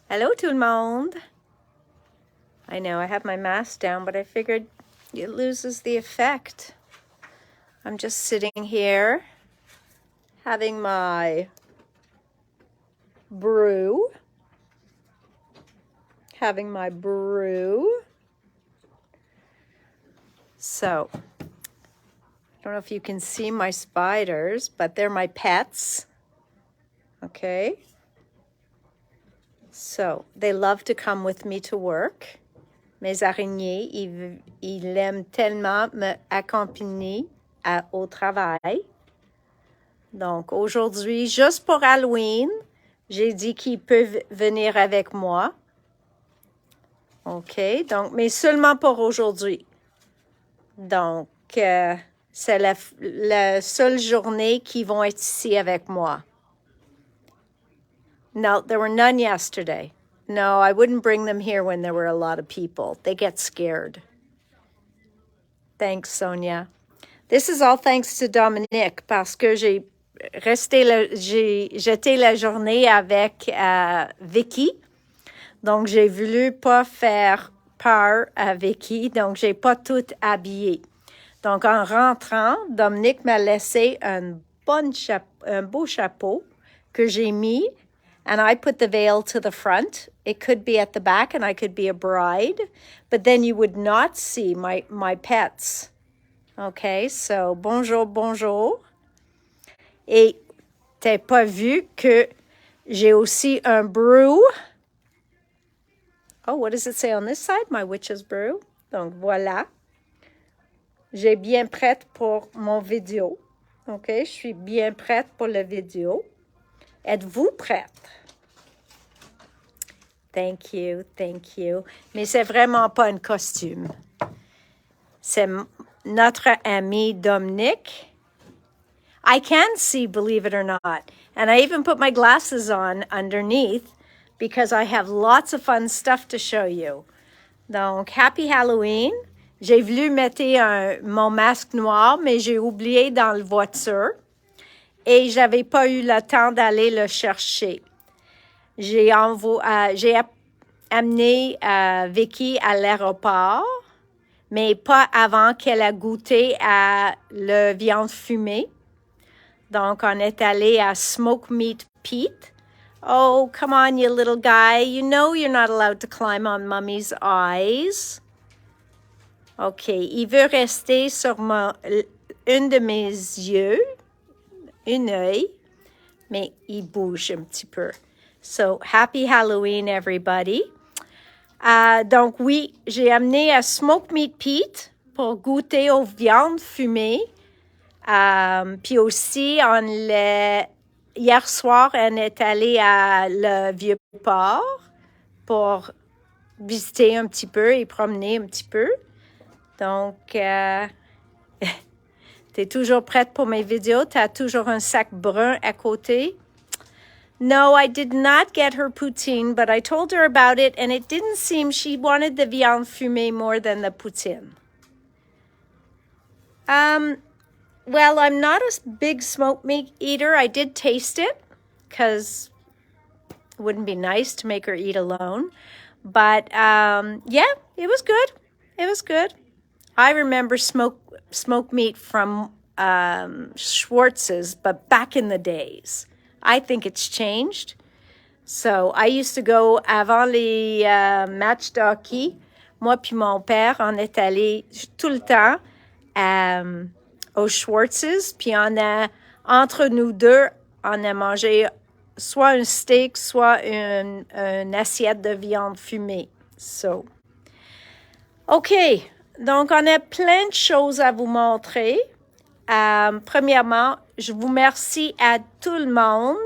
Hello tout le monde. I know I have my mask down, but I figured it loses the effect. I'm just sitting here having my brew. So, I don't know if you can see my spiders, but they're my pets. Okay. So, they love to come with me to work. Mes araignées, ils aiment tellement me accompagner au travail. Donc, aujourd'hui, juste pour Halloween, j'ai dit qu'ils peuvent venir avec moi. OK, donc, mais seulement pour aujourd'hui. Donc, c'est la seule journée qu'ils vont être ici avec moi. No, there were none yesterday. No, I wouldn't bring them here when there were a lot of people. They get scared. Thanks, Sonia. This is all thanks to Dominique parce que j'ai jeté la journée avec Vicky. Donc, j'ai voulu pas faire peur à Vicky. Donc, j'ai pas tout habillé. Donc, en rentrant, Dominique m'a laissé un beau chapeau que j'ai mis. And I put the veil to the front. It could be at the back and I could be a bride. But then you would not see my pets. Okay, so bonjour, bonjour. Et t'as pas vu que j'ai aussi un brew. Oh, what does it say on this side? My witch's brew. Donc, voilà. J'ai bien prête pour mon vidéo. OK, je suis bien prête pour la vidéo. Êtes-vous prête? Thank you, thank you. Mais c'est vraiment pas un costume. C'est notre ami Dominique. I can see, believe it or not. And I even put my glasses on underneath because I have lots of fun stuff to show you. Donc, happy Halloween. J'ai voulu mettre mon masque noir, mais j'ai oublié dans la voiture. Et j'avais pas eu le temps d'aller le chercher. J'ai amené Vicky à l'aéroport, mais pas avant qu'elle a goûté à la viande fumée. Donc, on est allé à Smoke Meat Pete. Oh, come on, you little guy. You know you're not allowed to climb on Mummy's eyes. OK, il veut rester sur une de mes yeux, un œil, mais il bouge un petit peu. So, happy Halloween, everybody. Donc, oui, j'ai amené à Smoke Meat Pete pour goûter aux viandes fumées. Puis aussi, hier soir, on est allé à le Vieux-Port pour visiter un petit peu et promener un petit peu. Donc, t'es toujours prête pour mes vidéos? T'as toujours un sac brun à côté? No, I did not get her poutine, but I told her about it, and it didn't seem she wanted the viande fumée more than the poutine. Well, I'm not a big smoked meat eater. I did taste it, because it wouldn't be nice to make her eat alone. But, yeah, it was good. It was good. I remember smoked meat from Schwartz's, but back in the days. I think it's changed. So, I used to go avant les matchs de hockey. Moi puis mon père, on est allé tout le temps au Schwartz's. Puis entre nous deux, on a mangé soit un steak, soit une assiette de viande fumée. So, OK. Donc, on a plein de choses à vous montrer. Premièrement, je vous remercie à tout le monde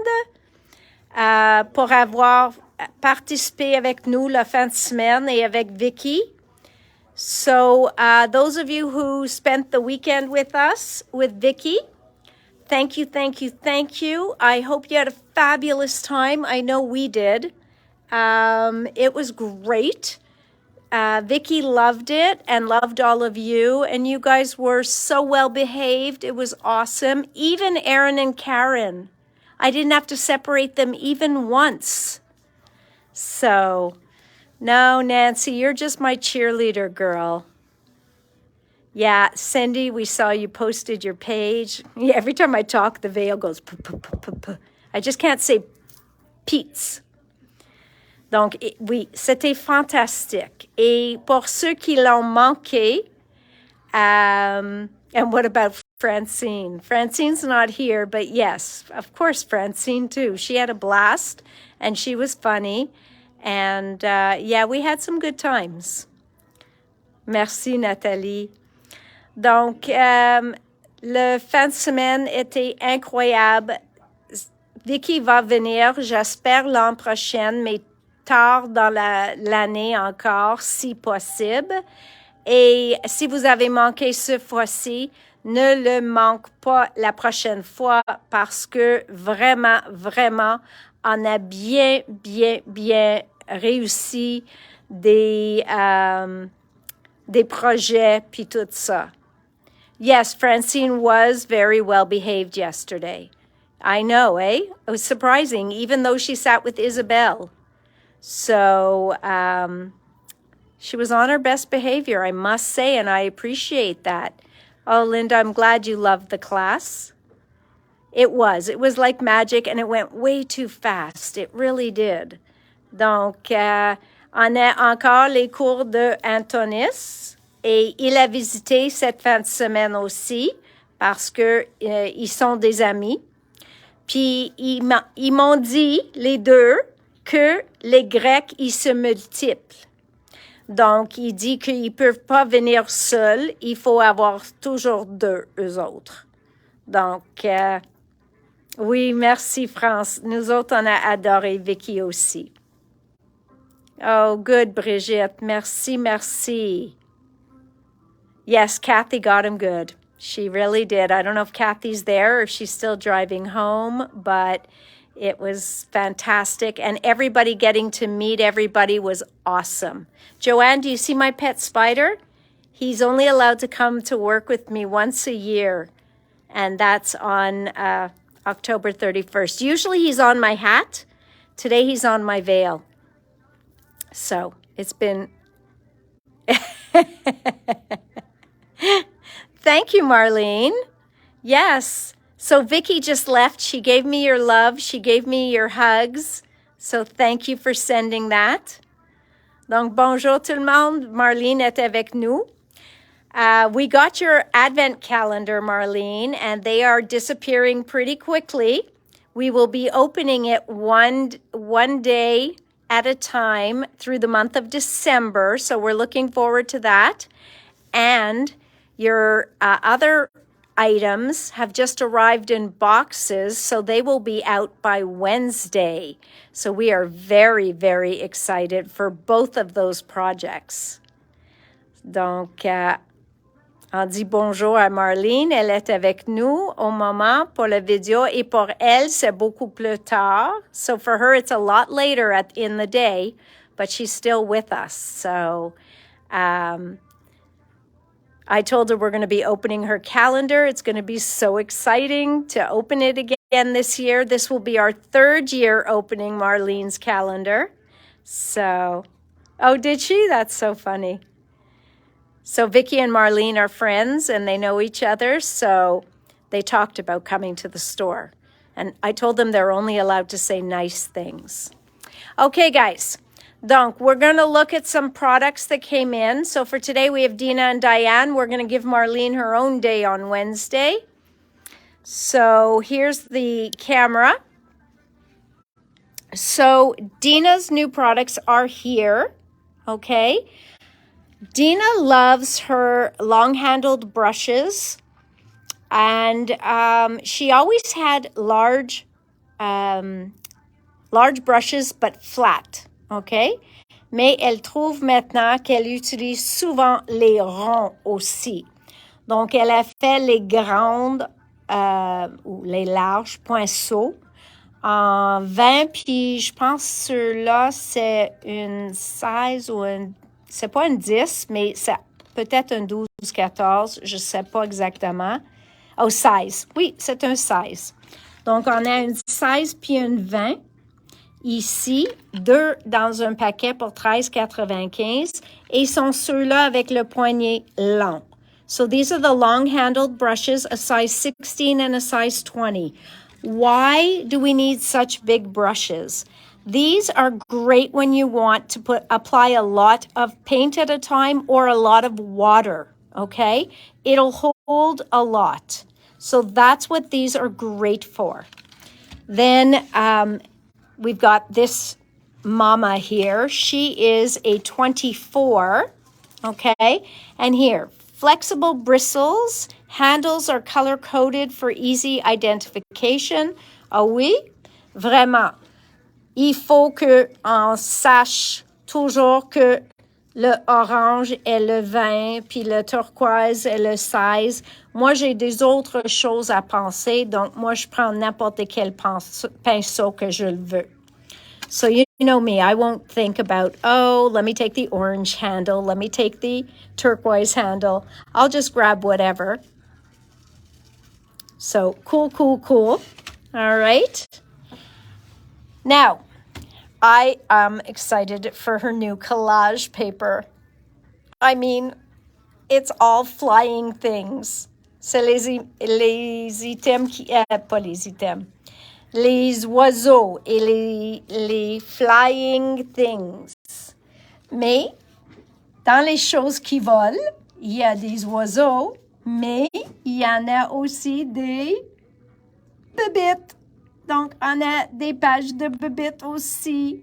pour avoir participé avec nous la fin de semaine et avec Vicky. So, those of you who spent the weekend with us, with Vicky, thank you, thank you, thank you. I hope you had a fabulous time. I know we did. It was great. Vicky loved it and loved all of you, and you guys were so well behaved. It was awesome. Even Aaron and Karen. I didn't have to separate them even once. So, no, Nancy, you're just my cheerleader girl. Yeah, Cindy, we saw you posted your page. Yeah, every time I talk, the veil goes p. I just can't say Pete's. Donc, oui, c'était fantastique. Et pour ceux qui l'ont manqué, and what about Francine? Francine's not here, but yes, of course, Francine too. She had a blast, and she was funny. And yeah, we had some good times. Merci, Nathalie. Donc, le fin de semaine était incroyable. Vicky va venir, j'espère, l'an prochain, mais tard dans l'année encore, si possible. Et si vous avez manqué ce fois-ci, ne le manque pas la prochaine fois parce que vraiment, vraiment, on a bien réussi des projets puis tout ça. Yes, Francine was very well behaved yesterday. I know, eh? It was surprising, even though she sat with Isabel. So she was on her best behavior, I must say, and I appreciate that. Oh, Linda, I'm glad you loved the class. It was like magic, and it went way too fast. It really did. Donc, on a encore les cours de Antonis, et il a visité cette fin de semaine aussi, parce que ils sont des amis. Puis, ils m'ont dit, les deux, que les Grecs, ils se multiplient. Donc, il dit qu'ils ne peuvent pas venir seuls. Il faut avoir toujours deux, eux autres. Donc, oui, merci, France. Nous autres, on a adoré Vicky aussi. Oh, good, Brigitte. Merci, merci. Yes, Kathy got him good. She really did. I don't know if Kathy's there or if she's still driving home, but it was fantastic. And everybody getting to meet everybody was awesome. Joanne, do you see my pet spider? He's only allowed to come to work with me once a year, and that's on October 31st. Usually he's on my hat. Today he's on my veil. So it's been... Thank you, Marlene. Yes. So Vicky just left. She gave me your love. She gave me your hugs. So thank you for sending that. Donc, bonjour tout le monde. Marlene est avec nous. We got your advent calendar, Marlene, and they are disappearing pretty quickly. We will be opening it one day at a time through the month of December. So we're looking forward to that. And your other items have just arrived in boxes, so they will be out by Wednesday. So we are very, very excited for both of those projects. Donc, on dit bonjour à Marlene. Elle est avec nous au moment pour la vidéo, et pour elle, c'est beaucoup plus tard. So for her, it's a lot later in the day, but she's still with us. So, I told her we're going to be opening her calendar. It's going to be so exciting to open it again this year. This will be our third year opening Marlene's calendar. So, oh, did she? That's so funny. So Vicky and Marlene are friends, and they know each other. So they talked about coming to the store. And I told them they're only allowed to say nice things. Okay, guys. Donc, we're going to look at some products that came in. So for today, we have Dina and Diane. We're going to give Marlene her own day on Wednesday. So here's the camera. So Dina's new products are here, okay? Dina loves her long-handled brushes, and she always had large brushes, but flat. OK? Mais elle trouve maintenant qu'elle utilise souvent les ronds aussi. Donc, elle a fait les grandes ou les larges pinceaux en 20, puis je pense ceux-là, c'est une 16 ou une... C'est pas une 10, mais c'est peut-être un 12, 14, je sais pas exactement. Oh, 16. Oui, c'est un 16. Donc, on a une 16 puis une 20. Ici, 2 dans un paquet pour 13,95. Et sont ceux-là avec le poignet long. So these are the long-handled brushes, a size 16 and a size 20. Why do we need such big brushes? These are great when you want to apply a lot of paint at a time or a lot of water, okay? It'll hold a lot. So that's what these are great for. Then we've got this mama here. She is a 24, okay? And here, flexible bristles. Handles are color-coded for easy identification. Ah oui? Vraiment. Il faut qu'on sache toujours que le orange est le 20, puis le turquoise est le 16. Moi, j'ai des autres choses à penser, donc moi, je prends n'importe quel pinceau que je le veux. So you know me, I won't think about, oh, let me take the orange handle, let me take the turquoise handle. I'll just grab whatever. So cool, cool, cool. All right. Now, I am excited for her new collage paper. I mean, it's all flying things. C'est les items qui... pas les items. Les oiseaux et les flying things. Mais, dans les choses qui volent, il y a des oiseaux, mais il y en a aussi des bébites. Donc, on a des pages de bébites aussi,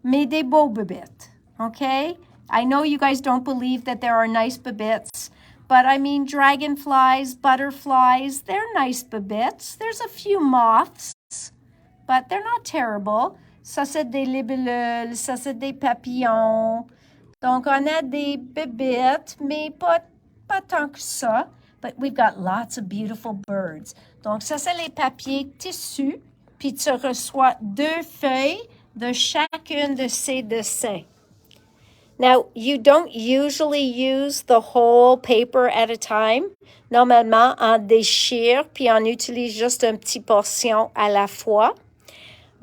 mais des beaux bébites, okay? I know you guys don't believe that there are nice bébites, but I mean dragonflies, butterflies, they're nice bébites. There's a few moths, but they're not terrible. Ça, c'est des libellules, ça, c'est des papillons. Donc, on a des bébites, mais pas tant que ça. But we've got lots of beautiful birds. Donc, ça, c'est les papiers tissus. Puis, tu reçois 2 feuilles de chacune de ces dessins. Now, you don't usually use the whole paper at a time. Normalement, on déchire, puis on utilise juste une petite portion à la fois.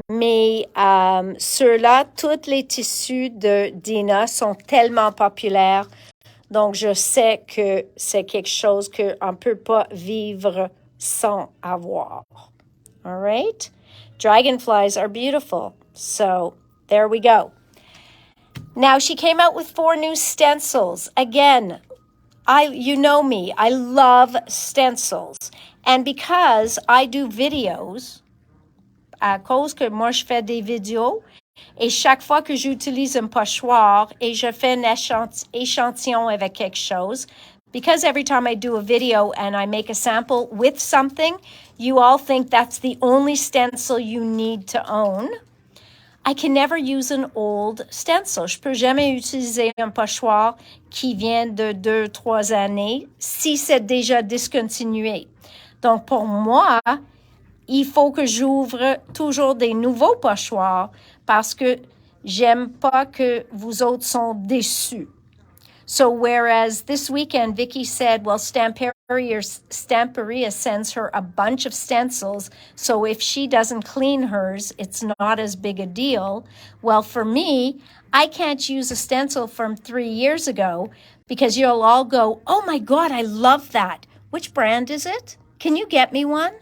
Mais ceux-là, tous les tissus de Dina sont tellement populaires. Donc, je sais que c'est quelque chose qu'on ne peut pas vivre sans avoir. All right? Dragonflies are beautiful. So, there we go. Now, she came out with 4 new stencils. Again, you know me. I love stencils. And because I do videos, à cause que moi, je fais des vidéos, et chaque fois que j'utilise un pochoir et je fais un échantillon avec quelque chose, because every time I do a video and I make a sample with something, you all think that's the only stencil you need to own. I can never use an old stencil. Je peux jamais utiliser un pochoir qui vient de 2-3 années si c'est déjà discontinué. Donc, pour moi, il faut que j'ouvre toujours des nouveaux pochoirs parce que j'aime pas que vous autres sont déçus. So whereas this weekend, Vicky said, well, Stamperia sends her a bunch of stencils, so if she doesn't clean hers, it's not as big a deal. Well, for me, I can't use a stencil from 3 years ago because you'll all go, oh my God, I love that. Which brand is it? Can you get me one?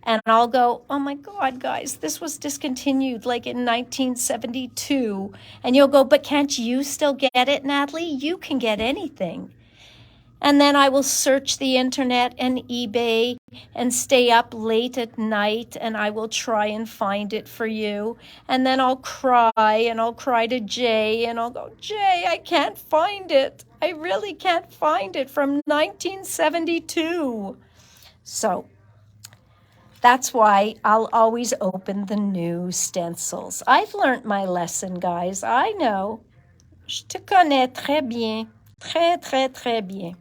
And I'll go, oh my God, guys, this was discontinued like in 1972. And you'll go, but can't you still get it, Natalie? You can get anything. And then I will search the internet and eBay and stay up late at night and I will try and find it for you. And then I'll cry to Jay and I'll go, Jay, I can't find it. I really can't find it from 1972. So that's why I'll always open the new stencils. I've learned my lesson, guys. I know. Je te connais très bien. Très, très, très bien.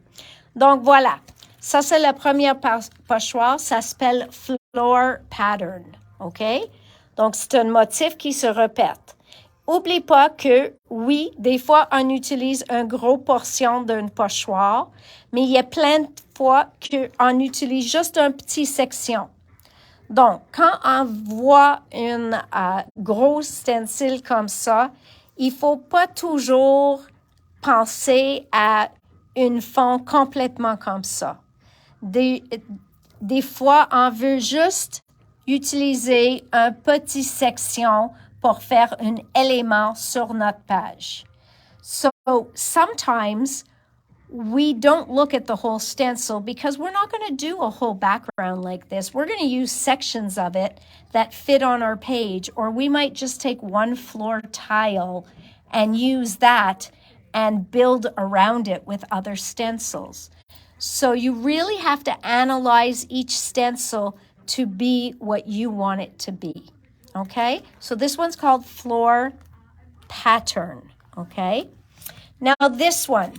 Donc, voilà. Ça, c'est la première pochoir. Ça s'appelle Floor Pattern. OK? Donc, c'est un motif qui se répète. Oublie pas que, oui, des fois, on utilise une grosse portion d'une pochoir, mais il y a plein de fois qu'on utilise juste une petite section. Donc, quand on voit une grosse stencil comme ça, il ne faut pas toujours penser à une fond complètement comme ça. Des fois, on veut juste utiliser une petite section pour faire un élément sur notre page. So sometimes we don't look at the whole stencil because we're not going to do a whole background like this. We're going to use sections of it that fit on our page, or we might just take one floor tile and use that and build around it with other stencils. So you really have to analyze each stencil to be what you want it to be, okay? So this one's called floor pattern, okay? Now this one,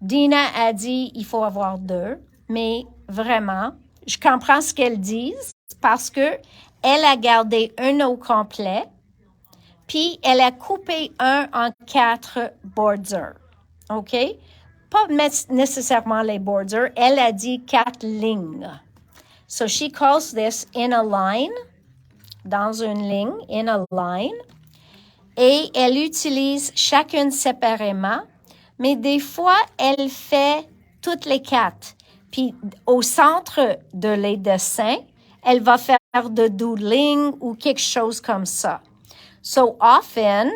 Dina a dit il faut avoir deux, mais vraiment, je comprends ce qu'elle dit parce que elle a gardé un au complet, puis elle a coupé un en 4 bordures, OK? Pas nécessairement les bordures, elle a dit 4 lignes. So she calls this in a line, dans une ligne, in a line, et elle utilise chacune séparément, mais des fois, elle fait toutes les 4. Puis au centre de les dessins, elle va faire de doodling ou quelque chose comme ça. So often,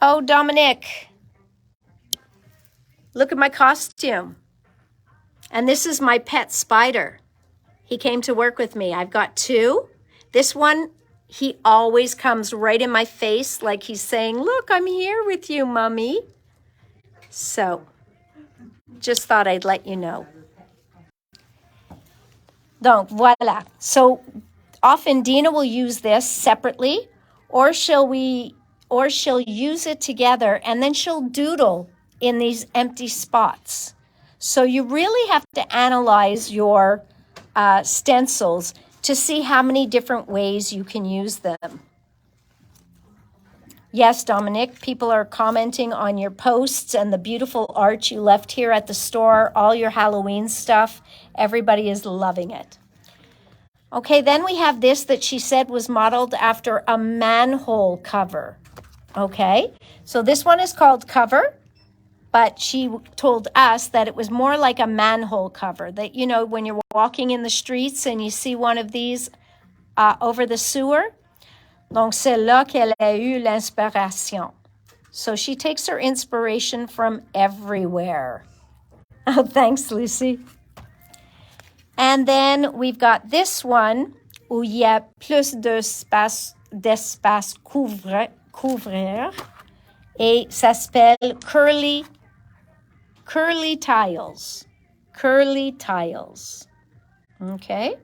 oh, Dominic, look at my costume. And this is my pet spider. He came to work with me. I've got 2. This one, he always comes right in my face like he's saying, look, I'm here with you, Mommy. So, just thought I'd let you know. Donc, voilà. So, often Dina will use this separately, or she'll use it together, and then she'll doodle in these empty spots. So you really have to analyze your stencils to see how many different ways you can use them. Yes, Dominic, people are commenting on your posts and the beautiful art you left here at the store, all your Halloween stuff. Everybody is loving it. Okay, then we have this that she said was modeled after a manhole cover. Okay, so this one is called Cover, but she told us that it was more like a manhole cover, that, you know, when you're walking in the streets and you see one of these over the sewer. Donc, c'est là qu'elle a eu l'inspiration. So she takes her inspiration from everywhere. Oh, thanks, Lucy. And then we've got this one où il y a plus d'espace couvrir. Et ça s'appelle curly tiles. Curly tiles. Okay.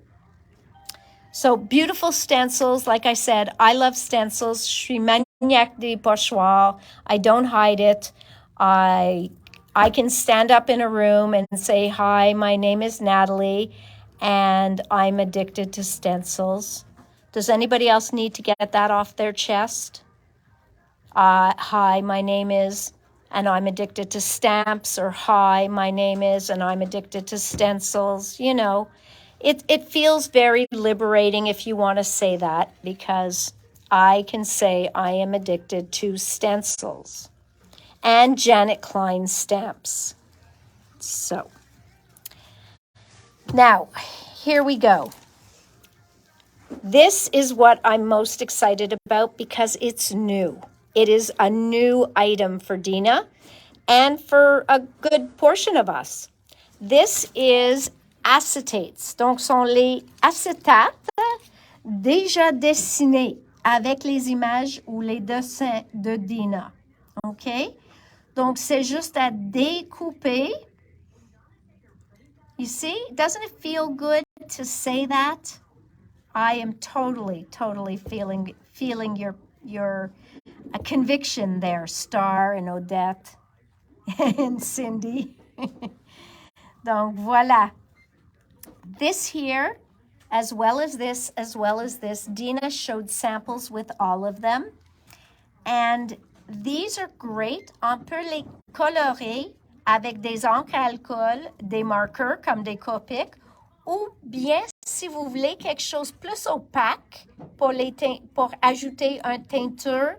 So beautiful stencils. Like I said, I love stencils. Je suis maniaque des pochoirs. I don't hide it. I can stand up in a room and say, hi, my name is Natalie, and I'm addicted to stencils. Does anybody else need to get that off their chest? Hi, my name is, and I'm addicted to stamps, or hi, my name is, and I'm addicted to stencils. You know, it feels very liberating if you want to say that, because I can say I am addicted to stencils and Janet Klein stamps. So, now, here we go. This is what I'm most excited about because it's new. It is a new item for Dina and for a good portion of us. This is acetates. Donc, sont les acétates déjà dessinés avec les images ou les dessins de Dina. OK? Donc, c'est juste à découper. You see? Doesn't it feel good to say that? I am totally feeling your conviction there, Star and Odette and Cindy. Donc, voilà. This here, as well as this, Dina showed samples with all of them. And these are great. On peut les colorer avec des encres à alcool, des marqueurs comme des Copics, ou bien si vous voulez quelque chose plus opaque pour ajouter une teinture,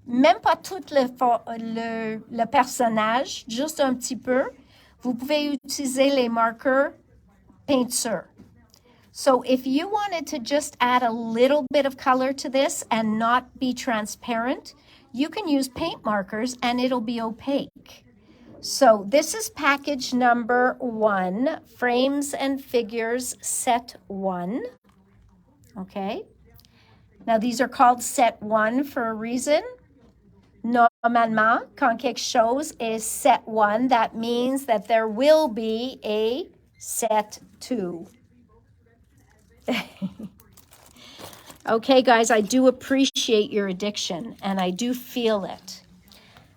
même pas tout le personnage, juste un petit peu, vous pouvez utiliser les marqueurs peinture. So if you wanted to just add a little bit of color to this and not be transparent, you can use paint markers and it'll be opaque. So this is package number 1, Frames and Figures Set 1. Okay. Now these are called Set 1 for a reason. Normalement, quand quelque chose est Set 1, that means that there will be a Set 2. Okay, guys, I do appreciate your addiction, and I do feel it.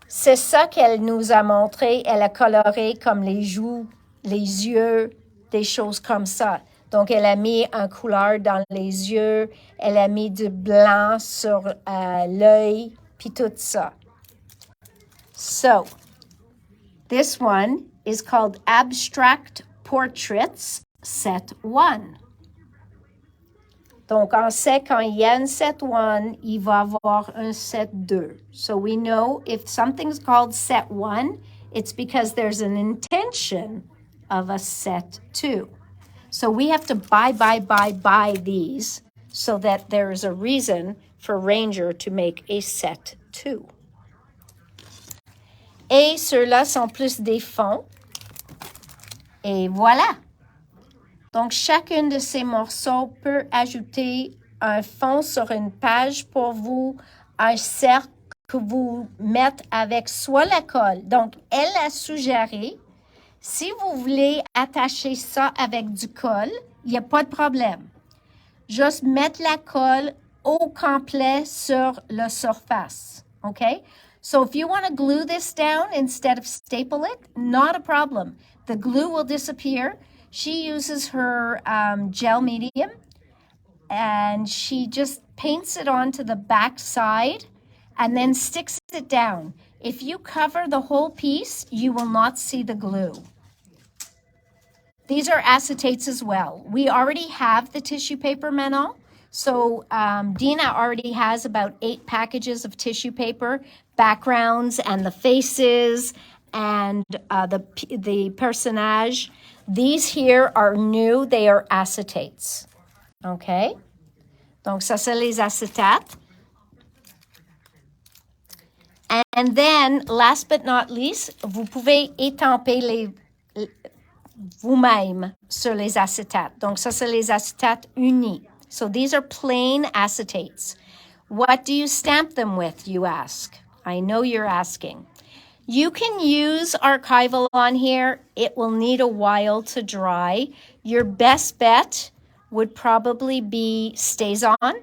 C'est ça qu'elle nous a montré. Elle a coloré comme les joues, les yeux, des choses comme ça. Donc, elle a mis un couleur dans les yeux, elle a mis du blanc sur l'œil, puis tout ça. So, this one is called Abstract Portraits Set 1. Donc, on sait quand il y a un set 1, il va avoir un set 2. So we know if something's called set 1, it's because there's an intention of a set 2. So we have to buy these so that there is a reason for Ranger to make a set 2. Et ceux-là sont plus des fonds. Et voilà. Donc, chacun de ces morceaux peut ajouter un fond sur une page pour vous, un cercle que vous mettez avec soit la colle. Donc, elle a suggéré, si vous voulez attacher ça avec du colle, il n'y a pas de problème. Juste mettre la colle au complet sur la surface. Okay? So, if you want to glue this down instead of staple it, not a problem. The glue will disappear. She uses her gel medium and she just paints it onto the back side and then sticks it down. If you cover the whole piece, you will not see the glue. These are acetates as well. We already have the tissue paper, Manon. So Dina already has about 8 packages of tissue paper, backgrounds and the faces and the personage. These here are new. They are acetates. Okay? Donc, ça, c'est les acétates. And then, last but not least, vous pouvez étamper vous-même sur les acétates. Donc, ça, c'est les acétates unis. So, these are plain acetates. What do you stamp them with, you ask? I know you're asking. You can use archival on here. It will need a while to dry. Your best bet would probably be StazOn,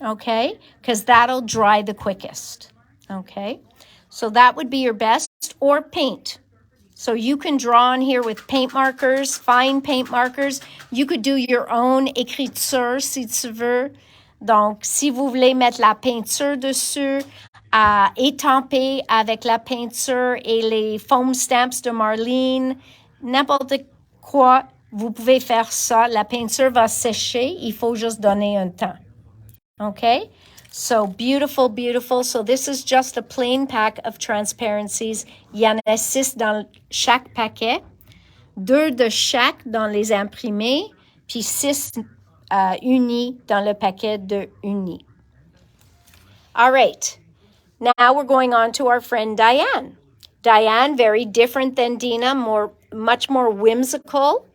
okay? Because that'll dry the quickest, okay? So that would be your best, or paint. So you can draw on here with paint markers, fine paint markers. You could do your own écriture si tu veux. Donc, si vous voulez mettre la peinture dessus, à étamper avec la peinture et les foam stamps de Marlene, n'importe quoi, vous pouvez faire ça. La peinture va sécher, il faut juste donner un temps. Okay? So beautiful, beautiful. So this is just a plain pack of transparencies. Il y en a 6 dans chaque paquet, 2 de chaque dans les imprimés, puis 6 unis dans le paquet de unis. All right. Now we're going on to our friend Diane. Diane, very different than Dina, much more whimsical.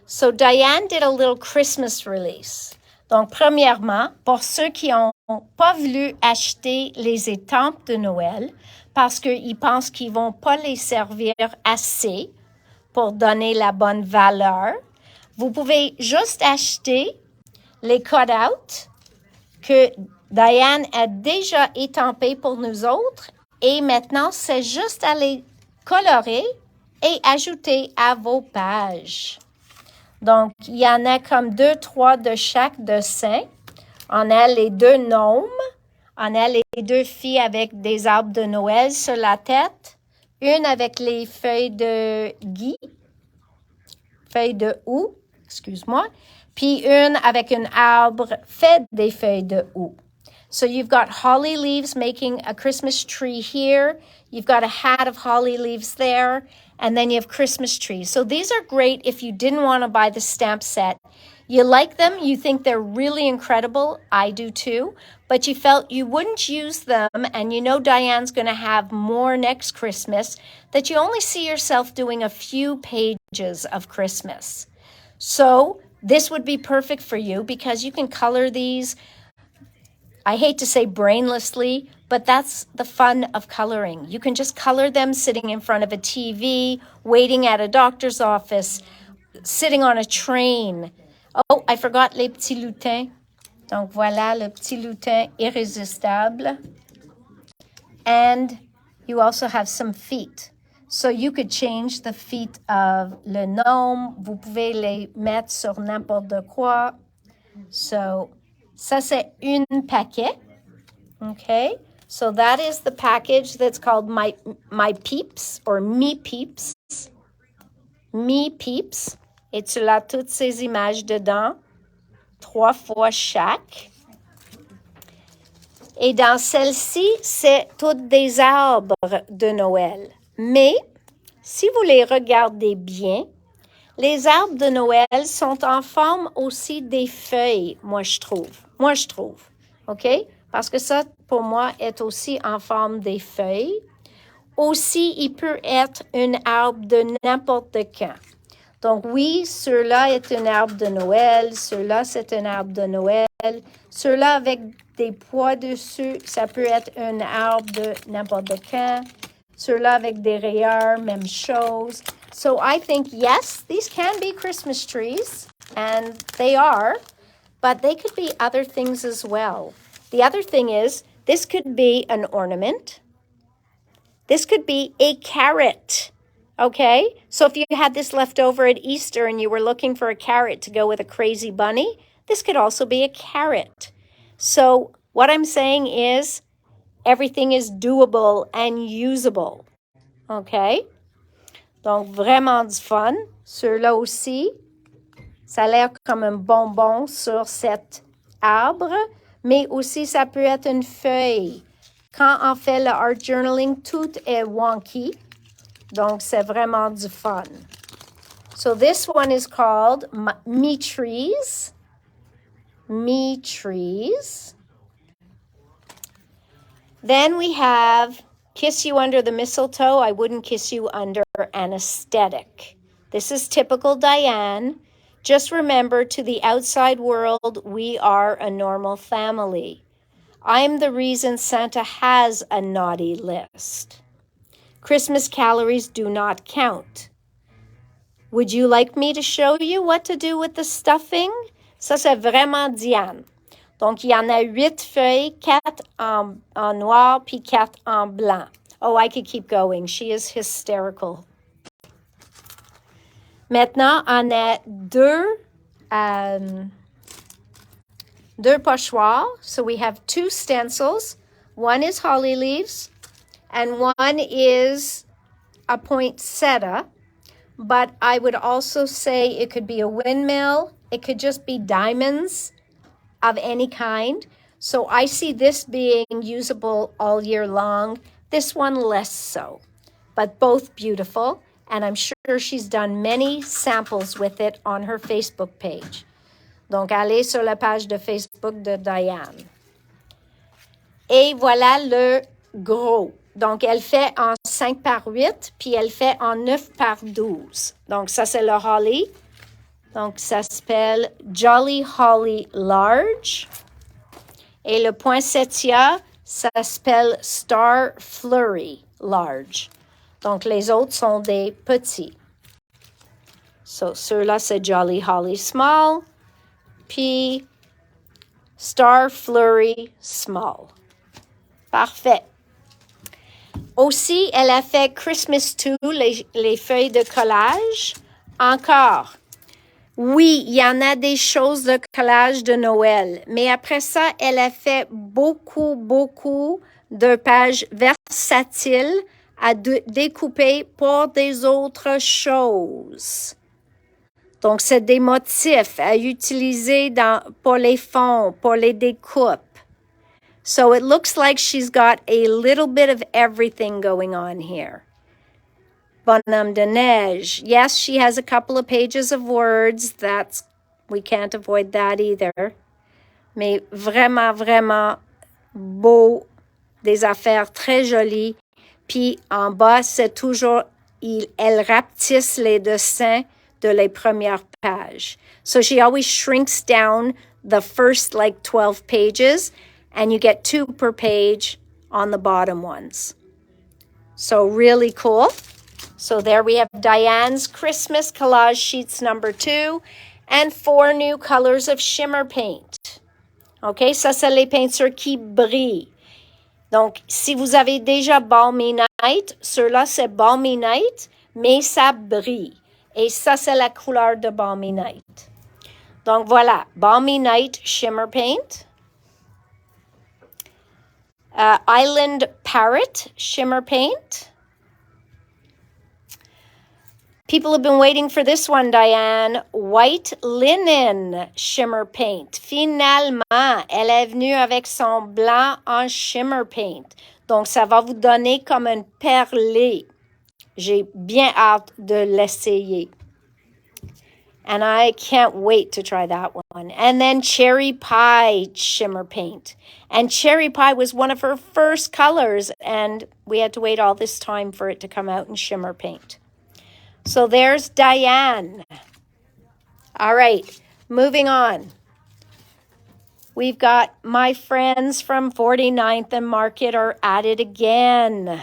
So Diane did a little Christmas release. Donc, premièrement, pour ceux qui n'ont pas voulu acheter les étampes de Noël parce qu'ils pensent qu'ils ne vont pas les servir assez pour donner la bonne valeur, vous pouvez juste acheter les cut-out que Diane a déjà étampé pour nous autres et maintenant, c'est juste à les colorer et ajouter à vos pages. Donc, il y en a comme 2, 3 de chaque dessin. On a les 2 gnomes. On a les 2 filles avec des arbres de Noël sur la tête. Une avec les feuilles de houx, excuse-moi. puis une avec un arbre fait des feuilles de houx. So you've got holly leaves making a Christmas tree here. You've got a hat of holly leaves there. And then you have Christmas trees. So these are great if you didn't want to buy the stamp set. You like them. You think they're really incredible. I do too. But you felt you wouldn't use them. And you know Diane's going to have more next Christmas. That you only see yourself doing a few pages of Christmas. So this would be perfect for you because you can color these. I hate to say brainlessly, but that's the fun of coloring. You can just color them sitting in front of a TV, waiting at a doctor's office, sitting on a train. Oh, I forgot les petits lutins. Donc voilà le petit lutin irrésistible. And you also have some feet. So you could change the feet of le gnome. Vous pouvez les mettre sur n'importe quoi. So ça, c'est un paquet. Okay, so that is the package that's called My Peeps or Me Peeps. Me Peeps. Et tu as toutes ces images dedans, 3 fois chaque. Et dans celle-ci, c'est toutes des arbres de Noël. Mais, si vous les regardez bien, les arbres de Noël sont en forme aussi des feuilles, moi je trouve. OK? Parce que ça, pour moi, est aussi en forme des feuilles. Aussi, il peut être un arbre de n'importe quand. Donc oui, ceux-là est un arbre de Noël, ceux-là c'est un arbre de Noël, ceux-là avec des pois dessus, ça peut être un arbre de n'importe quand. Ceux-là avec des rayures, même chose. So I think, yes, these can be Christmas trees, and they are, but they could be other things as well. The other thing is, this could be an ornament. This could be a carrot, okay? So if you had this left over at Easter and you were looking for a carrot to go with a crazy bunny, this could also be a carrot. So what I'm saying is, everything is doable and usable, okay? Donc, vraiment du fun. Ceux-là aussi, ça a l'air comme un bonbon sur cet arbre, mais aussi ça peut être une feuille. Quand on fait le art journaling, tout est wonky. Donc, c'est vraiment du fun. So this one is called Me Trees. Me Trees. Then we have Kiss You Under the Mistletoe. I wouldn't kiss you under anesthetic. This is typical Diane. Just remember, to the outside world, we are a normal family. I'm the reason Santa has a naughty list. Christmas calories do not count. Would you like me to show you what to do with the stuffing? Ça, c'est vraiment Diane. Donc, il y en a 8 feuilles, 4 en noir, puis 4 en blanc. Oh, I could keep going. She is hysterical. Maintenant, on a deux pochoirs. So we have 2 stencils. One is holly leaves, and one is a poinsettia. But I would also say it could be a windmill. It could just be diamonds of any kind. So I see this being usable all year long. This one less so, but both beautiful. And I'm sure she's done many samples with it on her Facebook page. Donc, allez sur la page de Facebook de Diane. Et voilà le gros. Donc, elle fait en 5 par 8, puis elle fait en 9 par 12. Donc, ça, c'est le holly. Donc, ça s'appelle Jolly Holly Large. Et le poinsettia, ça s'appelle Star Flurry Large. Donc, les autres sont des petits. So, ceux-là, c'est Jolly Holly Small, puis Star Flurry Small. Parfait. Aussi, elle a fait Christmas Too, les feuilles de collage. Encore. Oui, il y en a des choses de collage de Noël, mais après ça, elle a fait beaucoup de pages versatiles à découper pour des autres choses. Donc, c'est des motifs à utiliser pour les fonds, pour les découpes. So it looks like she's got a little bit of everything going on here. Bonhomme de neige. Yes, she has a couple of pages of words. We can't avoid that either. Mais vraiment, vraiment beau. Des affaires très jolies. Puis en bas, c'est toujours, elle rapetisse les dessins de les premières pages. So she always shrinks down the first like 12 pages, and you get 2 per page on the bottom ones. So really cool. So there we have Diane's Christmas collage sheets number 2 and 4 new colors of shimmer paint. OK, ça c'est les peintures qui brillent. Donc, si vous avez déjà Balmy Night, ceux-là c'est Balmy Night, mais ça brille. Et ça c'est la couleur de Balmy Night. Donc voilà, Balmy Night Shimmer Paint. Island Parrot Shimmer Paint. People have been waiting for this one, Diane. White Linen Shimmer Paint. Finalement, elle est venue avec son blanc en Shimmer Paint. Donc, ça va vous donner comme un perlé. J'ai bien hâte de l'essayer. And I can't wait to try that one. And then Cherry Pie Shimmer Paint. And Cherry Pie was one of her first colors, and we had to wait all this time for it to come out in Shimmer Paint. So there's Diane. All right, moving on. We've got my friends from 49th and Market are at it again.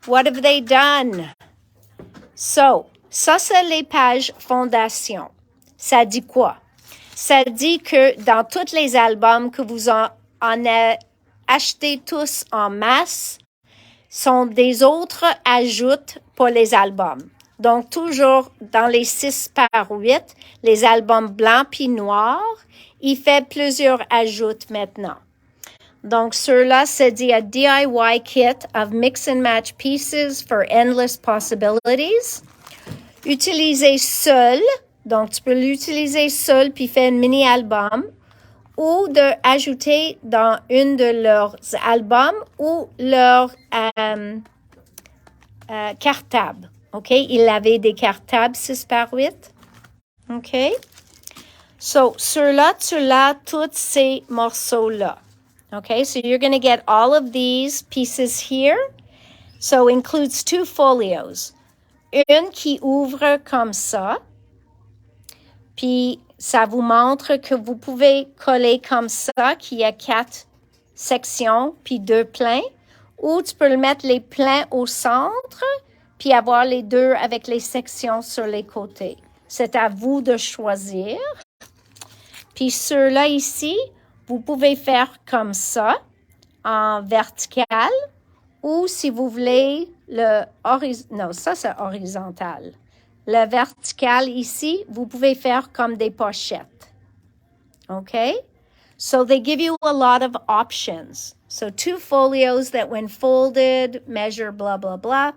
What have they done? So, ça, c'est les pages fondation. Ça dit quoi? Ça dit que dans tous les albums que vous en avez achetés tous en masse, sont des autres ajouts pour les albums. Donc, toujours dans les 6 par 8, les albums blancs puis noirs, il fait plusieurs ajouts maintenant. Donc, ceux-là, c'est dit a DIY kit of mix and match pieces for endless possibilities. Utiliser seul, donc tu peux l'utiliser seul puis faire un mini-album, ou de ajouter dans une de leurs albums ou leur cartable. OK? Il avait des cartables 6 par 8. OK? So, ceux-là, tu l'as tous ces morceaux-là. OK? So, you're going to get all of these pieces here. So, includes 2 folios. Une qui ouvre comme ça. Puis, ça vous montre que vous pouvez coller comme ça, qu'il y a 4 sections, puis 2 pleins. Ou tu peux le mettre les pleins au centre, puis avoir les 2 avec les sections sur les côtés. C'est à vous de choisir. Puis ceux-là ici, vous pouvez faire comme ça, en vertical, ou si vous voulez le horizontal. Non, ça c'est horizontal. Le vertical ici, vous pouvez faire comme des pochettes. Okay? So they give you a lot of options. So 2 folios that when folded, measure blah, blah, blah.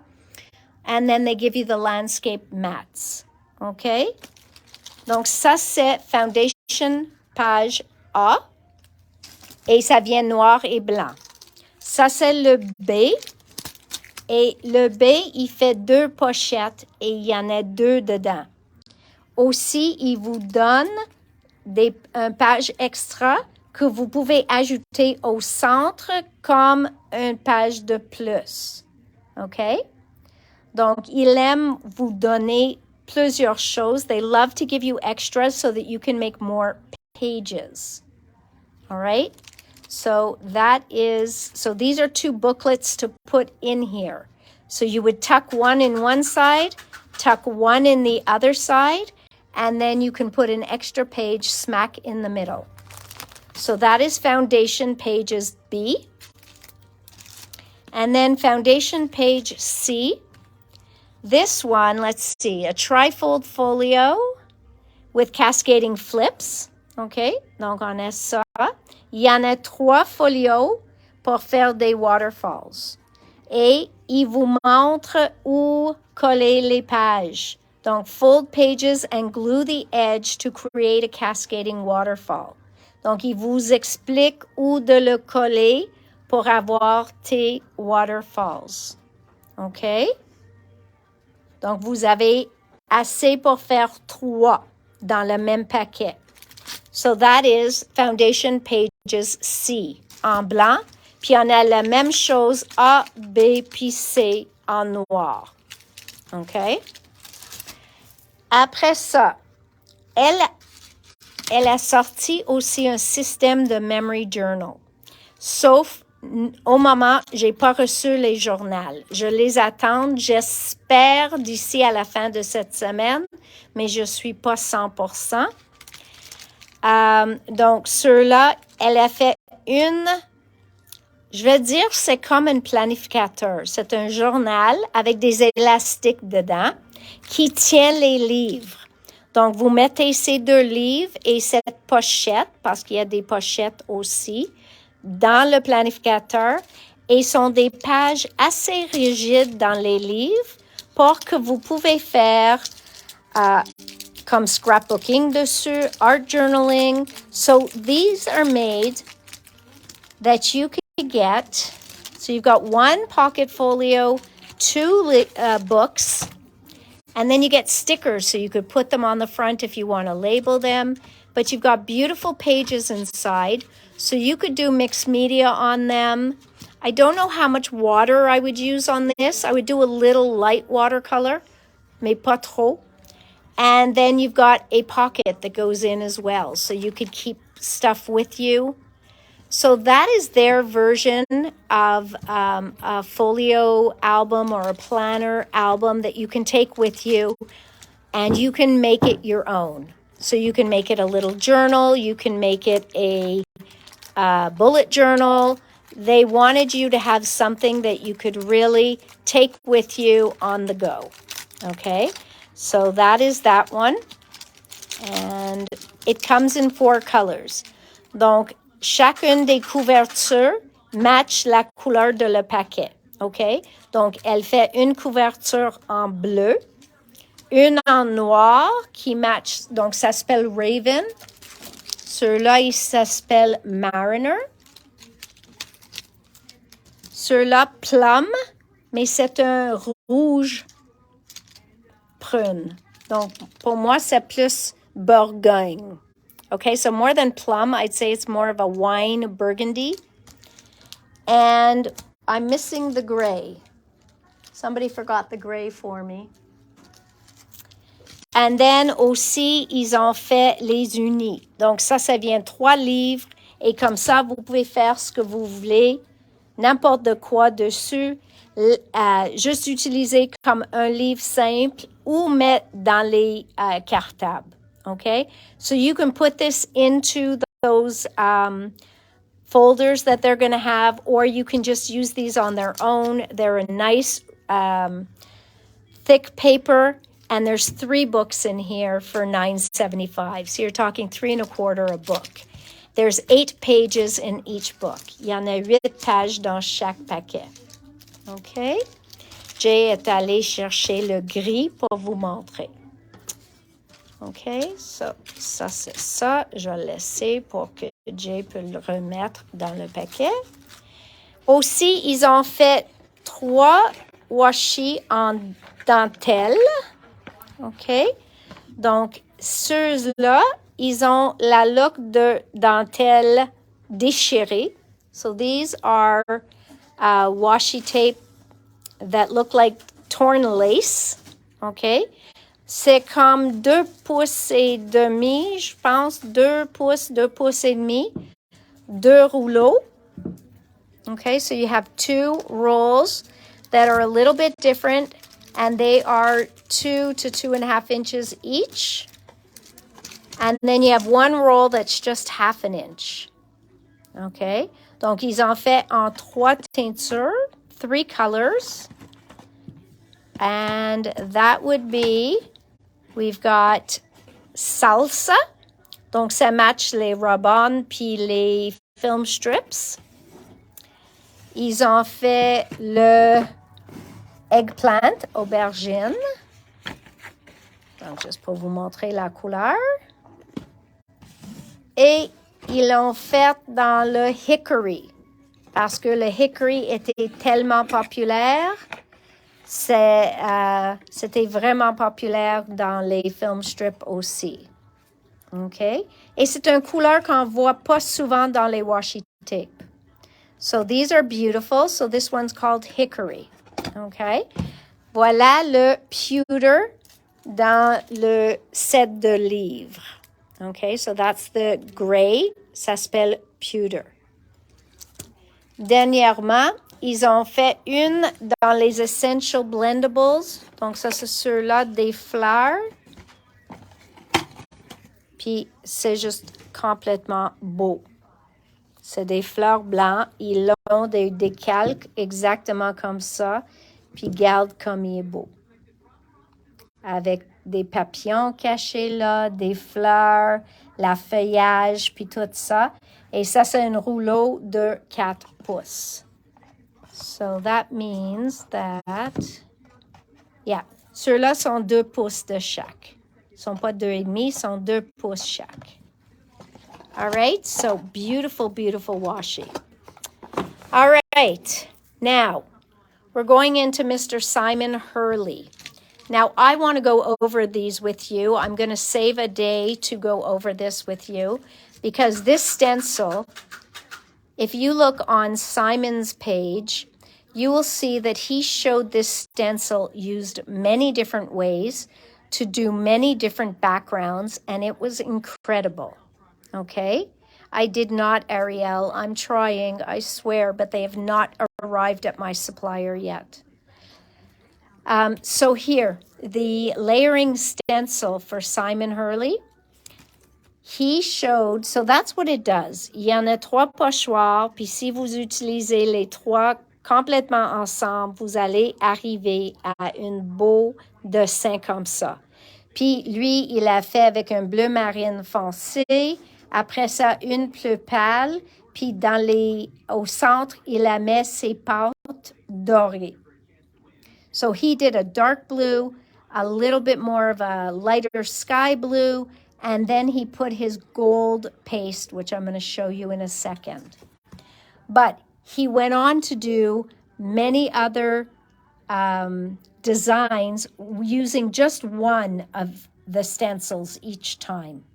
And then they give you the landscape mats. Okay? Donc ça, c'est Foundation page A. Et ça vient noir et blanc. Ça, c'est le B. Et le B, il fait 2 pochettes et il y en a 2 dedans. Aussi, il vous donne une page extra que vous pouvez ajouter au centre comme une page de plus. OK? Donc, il aime vous donner plusieurs choses. They love to give you extras so that you can make more pages. All right? So these are 2 booklets to put in here. So you would tuck one in one side, tuck one in the other side, and then you can put an extra page smack in the middle. So that is Foundation Pages B. And then Foundation Page C. This one, let's see, a trifold folio with cascading flips. OK? Donc, on a ça. Il y en a 3 folios pour faire des waterfalls. Et il vous montre où coller les pages. Donc, fold pages and glue the edge to create a cascading waterfall. Donc, il vous explique où de le coller pour avoir tes waterfalls. OK? Donc, vous avez assez pour faire 3 dans le même paquet. So, that is Foundation Pages C en blanc. Puis, on a la même chose A, B, puis C en noir. OK? Après ça, elle a sorti aussi un système de memory journal. Sauf, au moment, je n'ai pas reçu les journaux. Je les attends, j'espère, d'ici à la fin de cette semaine, mais je ne suis pas 100%. Donc, ceux-là, elle a fait je vais dire, c'est comme un planificateur. C'est un journal avec des élastiques dedans qui tient les livres. Donc, vous mettez ces 2 livres et cette pochette, parce qu'il y a des pochettes aussi, dans le planificateur. Et sont des pages assez rigides dans les livres pour que vous pouvez faire comme scrapbooking dessus, art journaling. So, these are made that you can get. So you've got 1 pocket folio, 2 books, and then you get stickers so you could put them on the front if you want to label them. But you've got beautiful pages inside, so you could do mixed media on them. I don't know how much water I would use on this. I would do a little light watercolor, mais pas trop. And then you've got a pocket that goes in as well, so you could keep stuff with you. So that is their version of a folio album or a planner album that you can take with you, and you can make it your own. So you can make it a little journal, you can make it a bullet journal. They wanted you to have something that you could really take with you on the go. Okay, so that is that one. And it comes in 4 colors. Donc, chacune des couvertures match la couleur de le paquet. OK? Donc, elle fait une couverture en bleu, une en noir qui match. Donc, ça s'appelle Raven. Ceux-là, ils s'appellent Mariner. Ceux-là, Plum, mais c'est un rouge prune. Donc, pour moi, c'est plus Bourgogne. Okay, so more than plum, I'd say it's more of a wine burgundy. And I'm missing the gray. Somebody forgot the gray for me. And then aussi, ils ont fait les unis. Donc ça vient 3 livres. Et comme ça, vous pouvez faire ce que vous voulez, n'importe de quoi dessus. Juste utiliser comme un livre simple ou mettre dans les cartables. Okay, so you can put this into those folders that they're going to have, or you can just use these on their own. They're a nice thick paper, and there's 3 books in here for $9.75. So you're talking 3 1/4 a book. There's 8 pages in each book. Il y en a 8 pages dans chaque paquet. OK? Jay est allé chercher le gris pour vous montrer. OK, ça c'est ça. Je vais le laisser pour que Jay peut le remettre dans le paquet. Aussi, ils ont fait 3 washi en dentelle. OK, donc ceux-là, ils ont la look de dentelle déchirée. So these are washi tape that look like torn lace. OK. C'est comme 2 pouces et demi, je pense, 2 pouces et demi, 2 rouleaux. Okay, so you have 2 rolls that are a little bit different, and they are 2 to 2.5 inches each. And then you have 1 roll that's just 1/2 inch. Okay, donc ils ont fait en 3 teintures, 3 colors. And that would be... We've got salsa, donc ça match les rub-on puis les film strips. Ils ont fait le eggplant, aubergine. Donc, juste pour vous montrer la couleur. Et ils l'ont fait dans le hickory. Parce que le hickory était tellement populaire. C'était vraiment populaire dans les film strips aussi. OK? Et c'est une couleur qu'on voit pas souvent dans les washi tape. So these are beautiful. So this one's called hickory. OK? Voilà le pewter dans le set de livres. OK? So that's the gray. Ça s'appelle pewter. Dernièrement, ils ont fait une dans les Essential Blendables. Donc, ça, c'est ceux-là des fleurs. Puis, c'est juste complètement beau. C'est des fleurs blancs. Ils ont des calques exactement comme ça. Puis, regarde comme il est beau. Avec des papillons cachés là, des fleurs, la feuillage, puis tout ça. Et ça, c'est un rouleau de 4 pouces. So that means that, yeah, ceux-là sont 2 pouces de chaque. Ils ne sont pas 2,5, ils sont 2 pouces chaque. All right, so beautiful, beautiful washi. All right, now we're going into Mr. Simon Hurley. Now, I want to go over these with you. I'm going to save a day to go over this with you because this stencil, if you look on Simon's page, you will see that he showed this stencil used many different ways to do many different backgrounds, and it was incredible, okay? I did not, Ariel. I'm trying, I swear, but they have not arrived at my supplier yet. So here, the layering stencil for Simon Hurley, he showed, so that's what it does. Il y en a 3 pochoirs, puis si vous utilisez les 3 complètement ensemble, vous allez arriver à un beau dessin comme ça. Puis lui, il a fait avec un bleu marine foncé, après ça, une plus pâle, puis au centre, il a mis ses pâtes dorées. So he did a dark blue, a little bit more of a lighter sky blue, and then he put his gold paste, which I'm going to show you in a second. But he went on to do many other designs using just one of the stencils each time.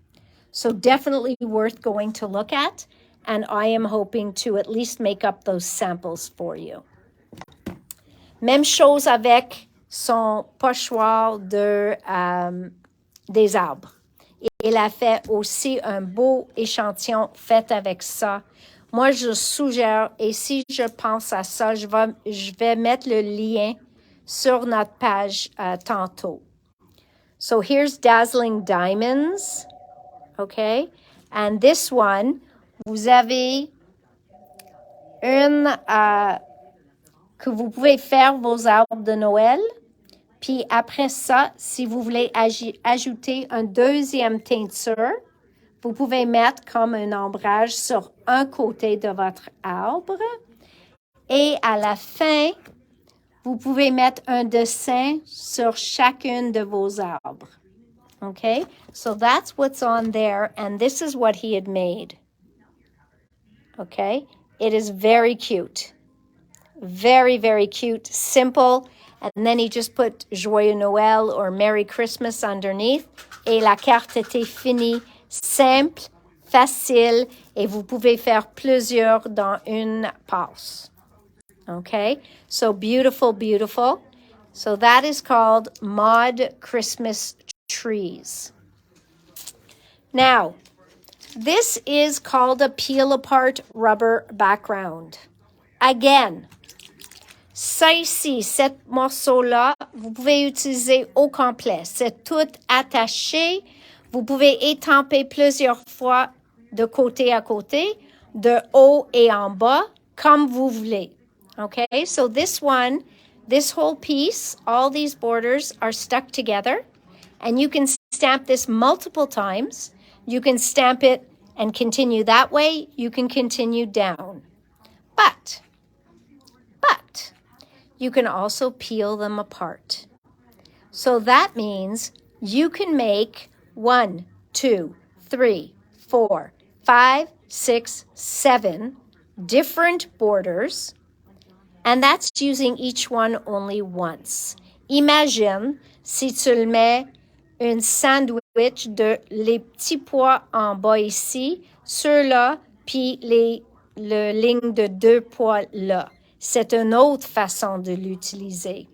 So definitely worth going to look at, and I am hoping to at least make up those samples for you. Même chose avec son pochoir des arbres. Il a fait aussi un beau échantillon fait avec ça. Moi, je suggère, et si je pense à ça, je vais mettre le lien sur notre page tantôt. So here's Dazzling Diamonds, okay? And this one, vous avez une... que vous pouvez faire vos arbres de Noël. Puis après ça, si vous voulez ajouter une deuxième teinture, vous pouvez mettre comme un ombrage sur un côté de votre arbre. Et à la fin, vous pouvez mettre un dessin sur chacune de vos arbres. Okay? So that's what's on there, and this is what he had made. Okay? It is very cute. Very, very cute, simple. And then he just put Joyeux Noël or Merry Christmas underneath. Et la carte était finie, simple, facile. Et vous pouvez faire plusieurs dans une passe. Okay? So beautiful, beautiful. So that is called Mod Christmas Trees. Now, this is called a peel-apart rubber background. Again, ça ici, cet morceau-là, vous pouvez utiliser au complet. C'est tout attaché. Vous pouvez étamper plusieurs fois de côté à côté, de haut et en bas, comme vous voulez. Okay, so this one, this whole piece, all these borders are stuck together. And you can stamp this multiple times. You can stamp it and continue that way. You can continue down. But you can also peel them apart. So that means you can make 1, 2, 3, 4, 5, 6, 7 different borders, and that's using each one only once. Imagine si tu le mets un sandwich de les petits pois en bas ici, ceux-là, puis le ligne de 2 pois là. C'est une autre façon de l'utiliser.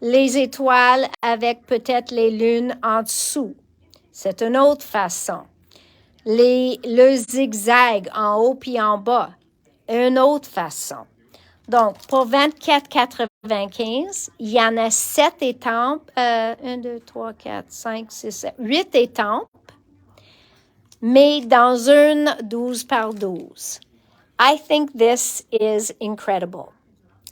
Les étoiles avec peut-être les lunes en dessous. C'est une autre façon. Le zigzag en haut puis en bas. Une autre façon. Donc, pour 24,95, il y en a 7 étampes. 1, 2, 3, 4, 5, 6, 7, 8 étampes, mais dans une 12 par 12. I think this is incredible.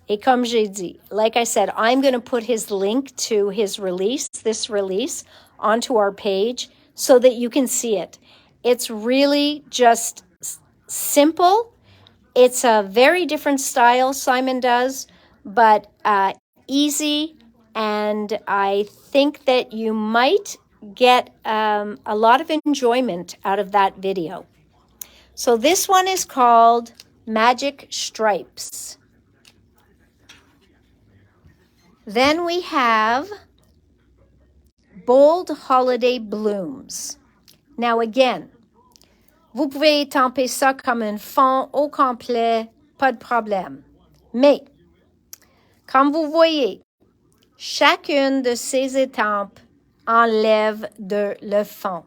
Et comme j'ai dit, like I said, I'm going to put his link to his release, this release, onto our page so that you can see it. It's really just simple. It's a very different style Simon does, but easy, and I think that you might get a lot of enjoyment out of that video. So this one is called Magic Stripes. Then we have Bold Holiday Blooms. Now again, vous pouvez étamper ça comme un fond au complet, pas de problème. Mais, comme vous voyez, chacune de ces étampes enlève le fond.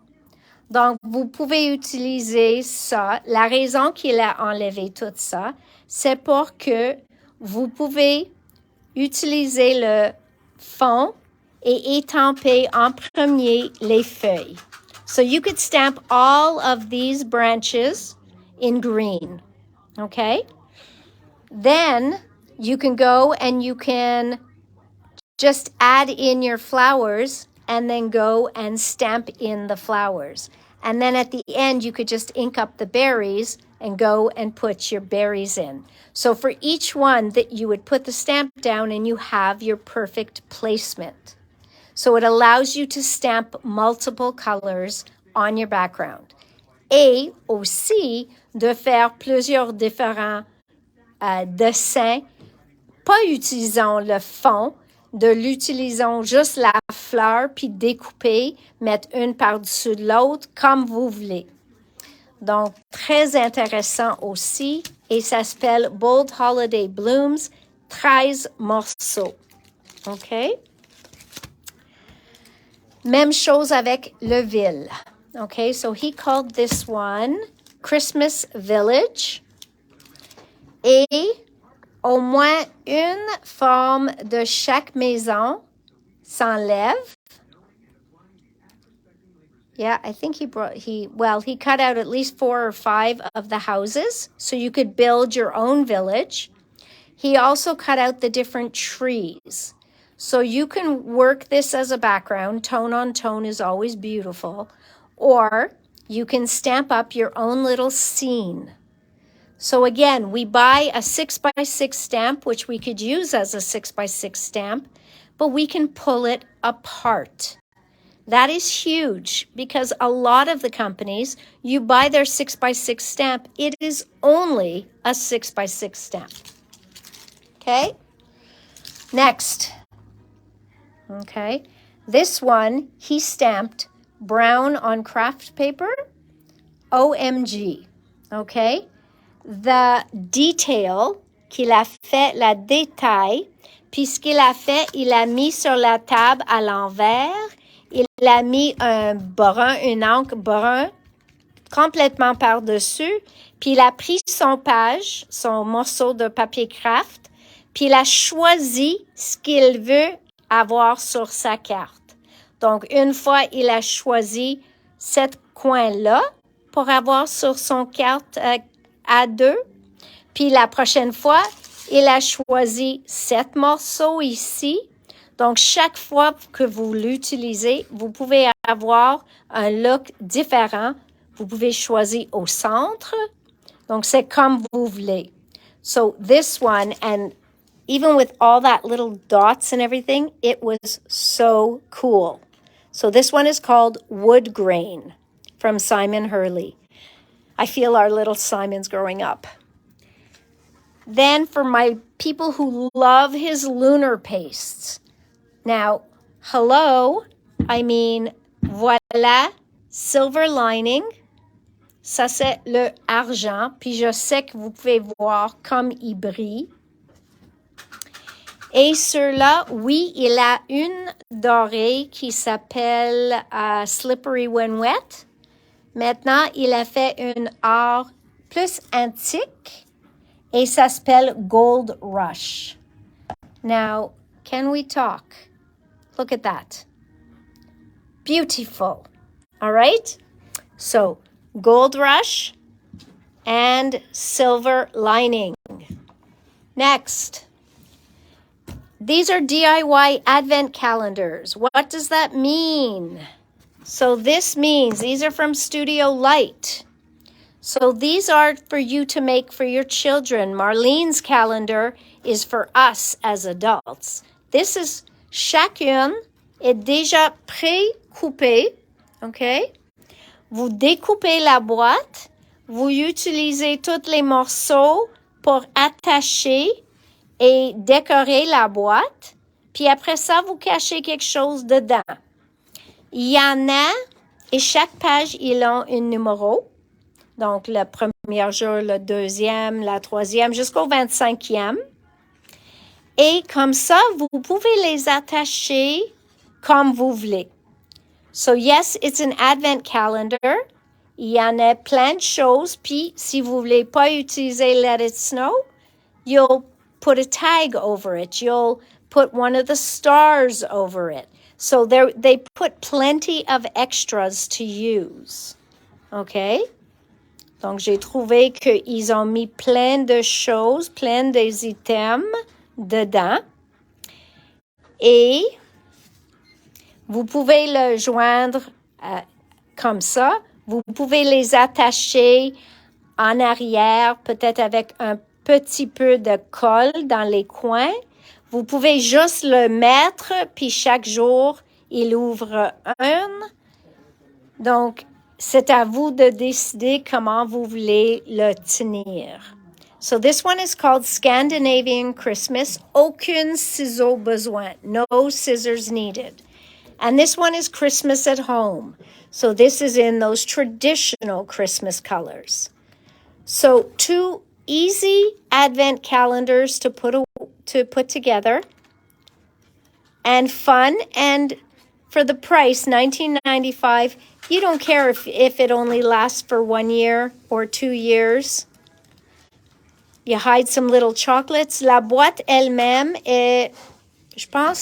Donc, vous pouvez utiliser ça. La raison qu'il a enlevé tout ça, c'est pour que vous pouvez utiliser le fond et étamper en premier les feuilles. So you could stamp all of these branches in green, okay? Then you can go and you can just add in your flowers and then go and stamp in the flowers. And then at the end, you could just ink up the berries and go and put your berries in. So for each one that you would put the stamp down and you have your perfect placement. So it allows you to stamp multiple colors on your background. Et aussi de faire plusieurs différents dessins, pas utilisant le fond, de l'utilisant juste la fleur, puis découper, mettre une par-dessus de l'autre, comme vous voulez. Donc, très intéressant aussi, et ça s'appelle Bold Holiday Blooms, 13 morceaux. OK? Même chose avec le ville. Okay, so he called this one Christmas Village. Et au moins une forme de chaque maison s'enlève. Yeah, I think he cut out at least 4 or 5 of the houses, so you could build your own village. He also cut out the different trees. So you can work this as a background. Tone on tone is always beautiful. Or you can stamp up your own little scene. So again, we buy a 6x6 stamp, which we could use as a 6x6 stamp, but we can pull it apart. That is huge because a lot of the companies, you buy their 6x6 stamp, it is only a 6x6 stamp. Okay? Next. Okay? This one, he stamped brown on craft paper. OMG. Okay? The detail qu'il a fait, la détail, puis ce qu'il a fait, il a mis sur la table à l'envers. Il a mis un brun, une encre brun, complètement par-dessus. Puis il a pris son morceau de papier craft, puis il a choisi ce qu'il veut avoir sur sa carte. Donc, une fois, il a choisi cet coin-là pour avoir sur son carte A2. Puis la prochaine fois, il a choisi 7 morceaux ici. Donc, chaque fois que vous l'utilisez, vous pouvez avoir un look différent. Vous pouvez choisir au centre. Donc, c'est comme vous voulez. So, this one, and even with all that little dots and everything, it was so cool. So this one is called Wood Grain from Simon Hurley. I feel our little Simon's growing up. Then for my people who love his lunar pastes. Now, hello, I mean, voilà, silver lining. Ça, c'est le argent. Puis je sais que vous pouvez voir comme il brille. Et ceux-là, oui, il a une dorée qui s'appelle Slippery When Wet. Maintenant, il a fait une art plus antique et ça s'appelle Gold Rush. Now, can we talk? Look at that. Beautiful. All right? So, Gold Rush and silver lining. Next. These are DIY advent calendars. What does that mean? So this means these are from Studio Light. So these are for you to make for your children. Marlene's calendar is for us as adults. This is chacune est déjà pré-coupée. Okay? Vous découpez la boîte. Vous utilisez tous les morceaux pour attacher et décorer la boîte, puis après ça, vous cachez quelque chose dedans. Il y en a, et chaque page, ils ont un numéro. Donc, le premier jour, le deuxième, la troisième, jusqu'au 25e. Et comme ça, vous pouvez les attacher comme vous voulez. So, yes, it's an advent calendar. Il y en a plein de choses, puis si vous voulez pas utiliser Let It Snow, you'll put a tag over it. You'll put one of the stars over it. So they put plenty of extras to use. OK? Donc, j'ai trouvé qu'ils ont mis plein de choses, plein des items dedans. Et vous pouvez le joindre comme ça. Vous pouvez les attacher en arrière, peut-être avec un petit peu de colle dans les coins. Vous pouvez juste le mettre, puis chaque jour, il ouvre un. Donc, c'est à vous de décider comment vous voulez le tenir. So this one is called Scandinavian Christmas. Aucun ciseau besoin. No scissors needed. And this one is Christmas at home. So this is in those traditional Christmas colors. So two easy advent calendars to put together, and fun, and for the price, $19.95. You don't care if it only lasts for 1 year or 2 years. You hide some little chocolates. La boîte elle-même est, je pense,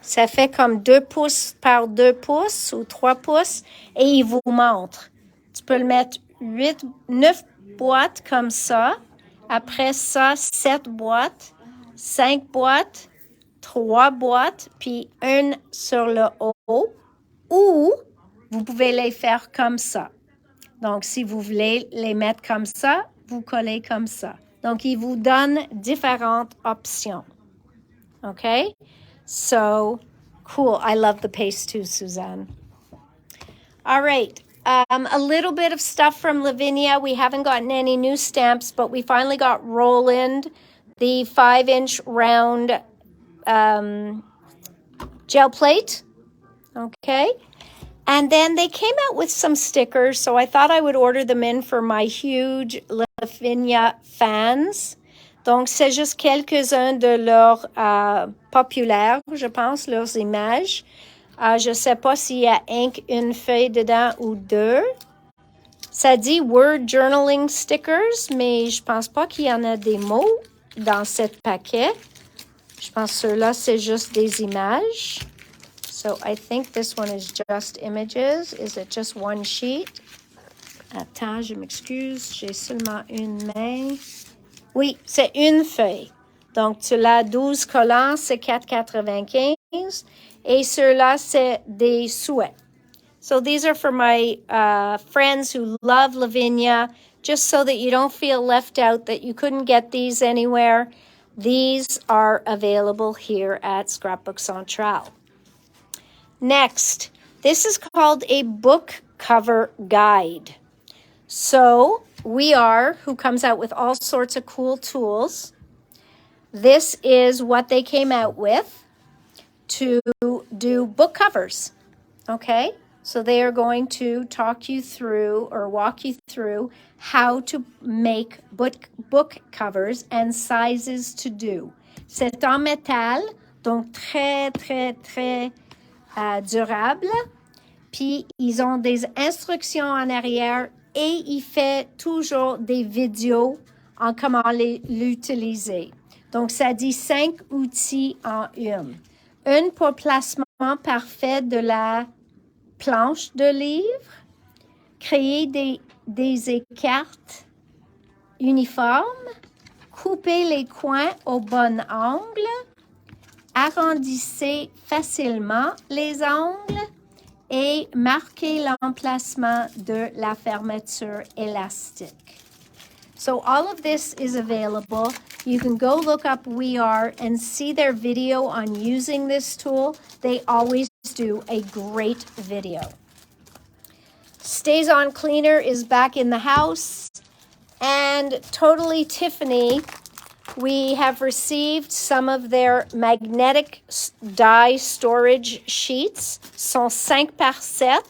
ça fait comme 2 pouces par 2 pouces ou 3 pouces, et il vous montre. Tu peux le mettre 9 boîtes comme ça. Après ça, 7 boîtes, 5 boîtes, 3 boîtes, puis une sur le haut. Ou vous pouvez les faire comme ça. Donc, si vous voulez les mettre comme ça, vous collez comme ça. Donc, il vous donne différentes options. Okay? So, cool. I love the paste too, Suzanne. All right. A little bit of stuff from Lavinia. We haven't gotten any new stamps, but we finally got Roland, the 5-inch round gel plate. Okay. And then they came out with some stickers, so I thought I would order them in for my huge Lavinia fans. Donc, c'est juste quelques-uns de leurs populaires, je pense, leurs images. Je ne sais pas s'il y a une feuille dedans ou 2. Ça dit Word Journaling Stickers, mais je ne pense pas qu'il y en a des mots dans ce paquet. Je pense que ceux-là, c'est juste des images. So I think this one is just images. Is it just one sheet? Attends, je m'excuse, j'ai seulement une main. Oui, c'est une feuille. Donc, tu l'as 12 collants, c'est $4,95. Et ceux-là, c'est des souhaits. So these are for my friends who love Lavinia, just so that you don't feel left out, that you couldn't get these anywhere. These are available here at Scrapbook Central. Next, this is called a book cover guide. So who comes out with all sorts of cool tools. This is what they came out with to do book covers, okay? So they are going to talk you through or walk you through how to make book covers and sizes to do. C'est en métal, donc très, très, très durable. Puis ils ont des instructions en arrière et il fait toujours des vidéos en comment l'utiliser. Donc, ça dit 5 outils en une. Une pour placement parfait de la planche de livre, créer des écartes uniformes, couper les coins au bon angle, arrondissez facilement les angles et marquer l'emplacement de la fermeture élastique. So all of this is available. You can go look up We Are and see their video on using this tool. They always do a great video. Stays On Cleaner is back in the house. And Totally Tiffany, we have received some of their magnetic die storage sheets. Sont 5 par 7,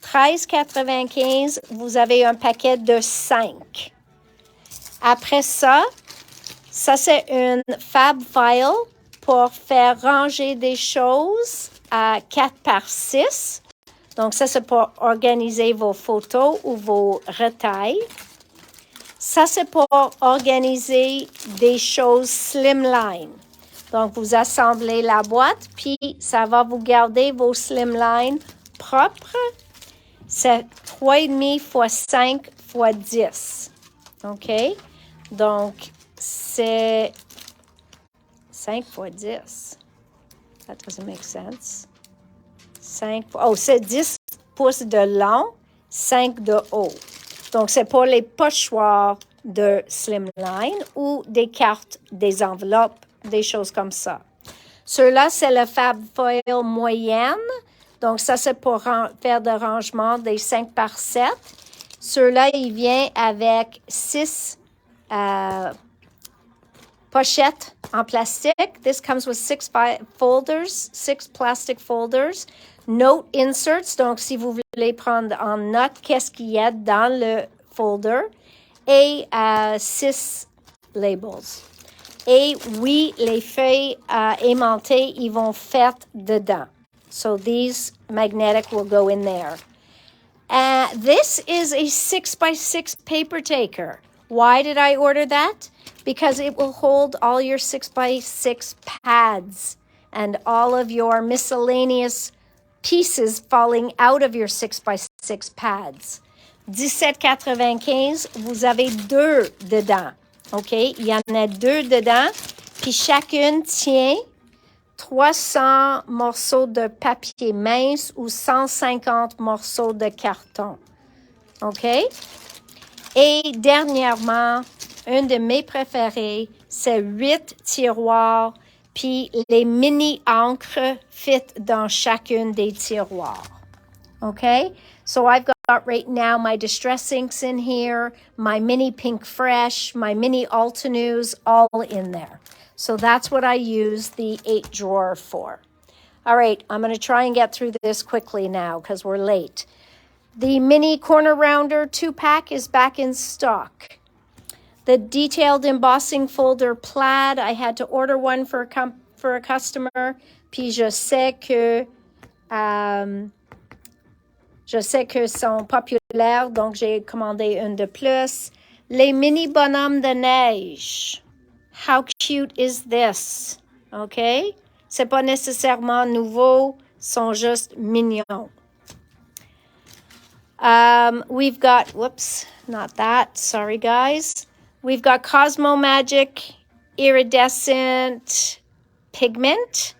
$13,95. Vous avez un paquet de 5. Après ça, c'est une fab file pour faire ranger des choses à 4 par 6. Donc, ça, c'est pour organiser vos photos ou vos retailles. Ça, c'est pour organiser des choses slimline. Donc, vous assemblez la boîte, puis ça va vous garder vos slimline propres. C'est 3,5 x 5 x 10. OK? Donc, c'est 5 x 10. That doesn't make sense. C'est 10 pouces de long, 5 de haut. Donc, c'est pour les pochoirs de slimline ou des cartes, des enveloppes, des choses comme ça. Ceux-là, c'est le Fab Foil moyenne. Donc, ça, c'est pour faire de rangement des 5 par 7. Ceux-là, il vient avec 6 pochettes en plastique. This comes with 6 folders, 6 plastic folders. Note inserts, donc si vous voulez prendre en note qu'est-ce qu'il y a dans le folder. Et 6 labels. Et oui, les feuilles aimantées, ils vont faire dedans. So these magnetic will go in there. This is a 6 by 6 paper taker. Why did I order that? Because it will hold all your 6 by 6 pads and all of your miscellaneous pieces falling out of your 6 by 6 pads. $17,95, vous avez 2 dedans. OK? Il y en a 2 dedans. Puis chacune tient 300 morceaux de papier mince ou 150 morceaux de carton. OK? Et dernièrement, un de mes préférés, c'est 8 tiroirs, puis les mini-encres fit dans chacune des tiroirs. OK? So I've got right now my Distress inks in here, my mini Pink Fresh, my mini Altenews, all in there. So that's what I use the 8 drawer for. All right, I'm going to try and get through this quickly now because we're late. The mini corner rounder 2-pack is back in stock. The detailed embossing folder plaid, I had to order one for a customer. Puis je sais que sont populaires, donc j'ai commandé une de plus. Les mini bonhommes de neige. How cute is this? OK? C'est pas nécessairement nouveau, sont juste mignons. We've got, whoops, not that. Sorry, guys. We've got Cosmo Magic Iridescent Pigment.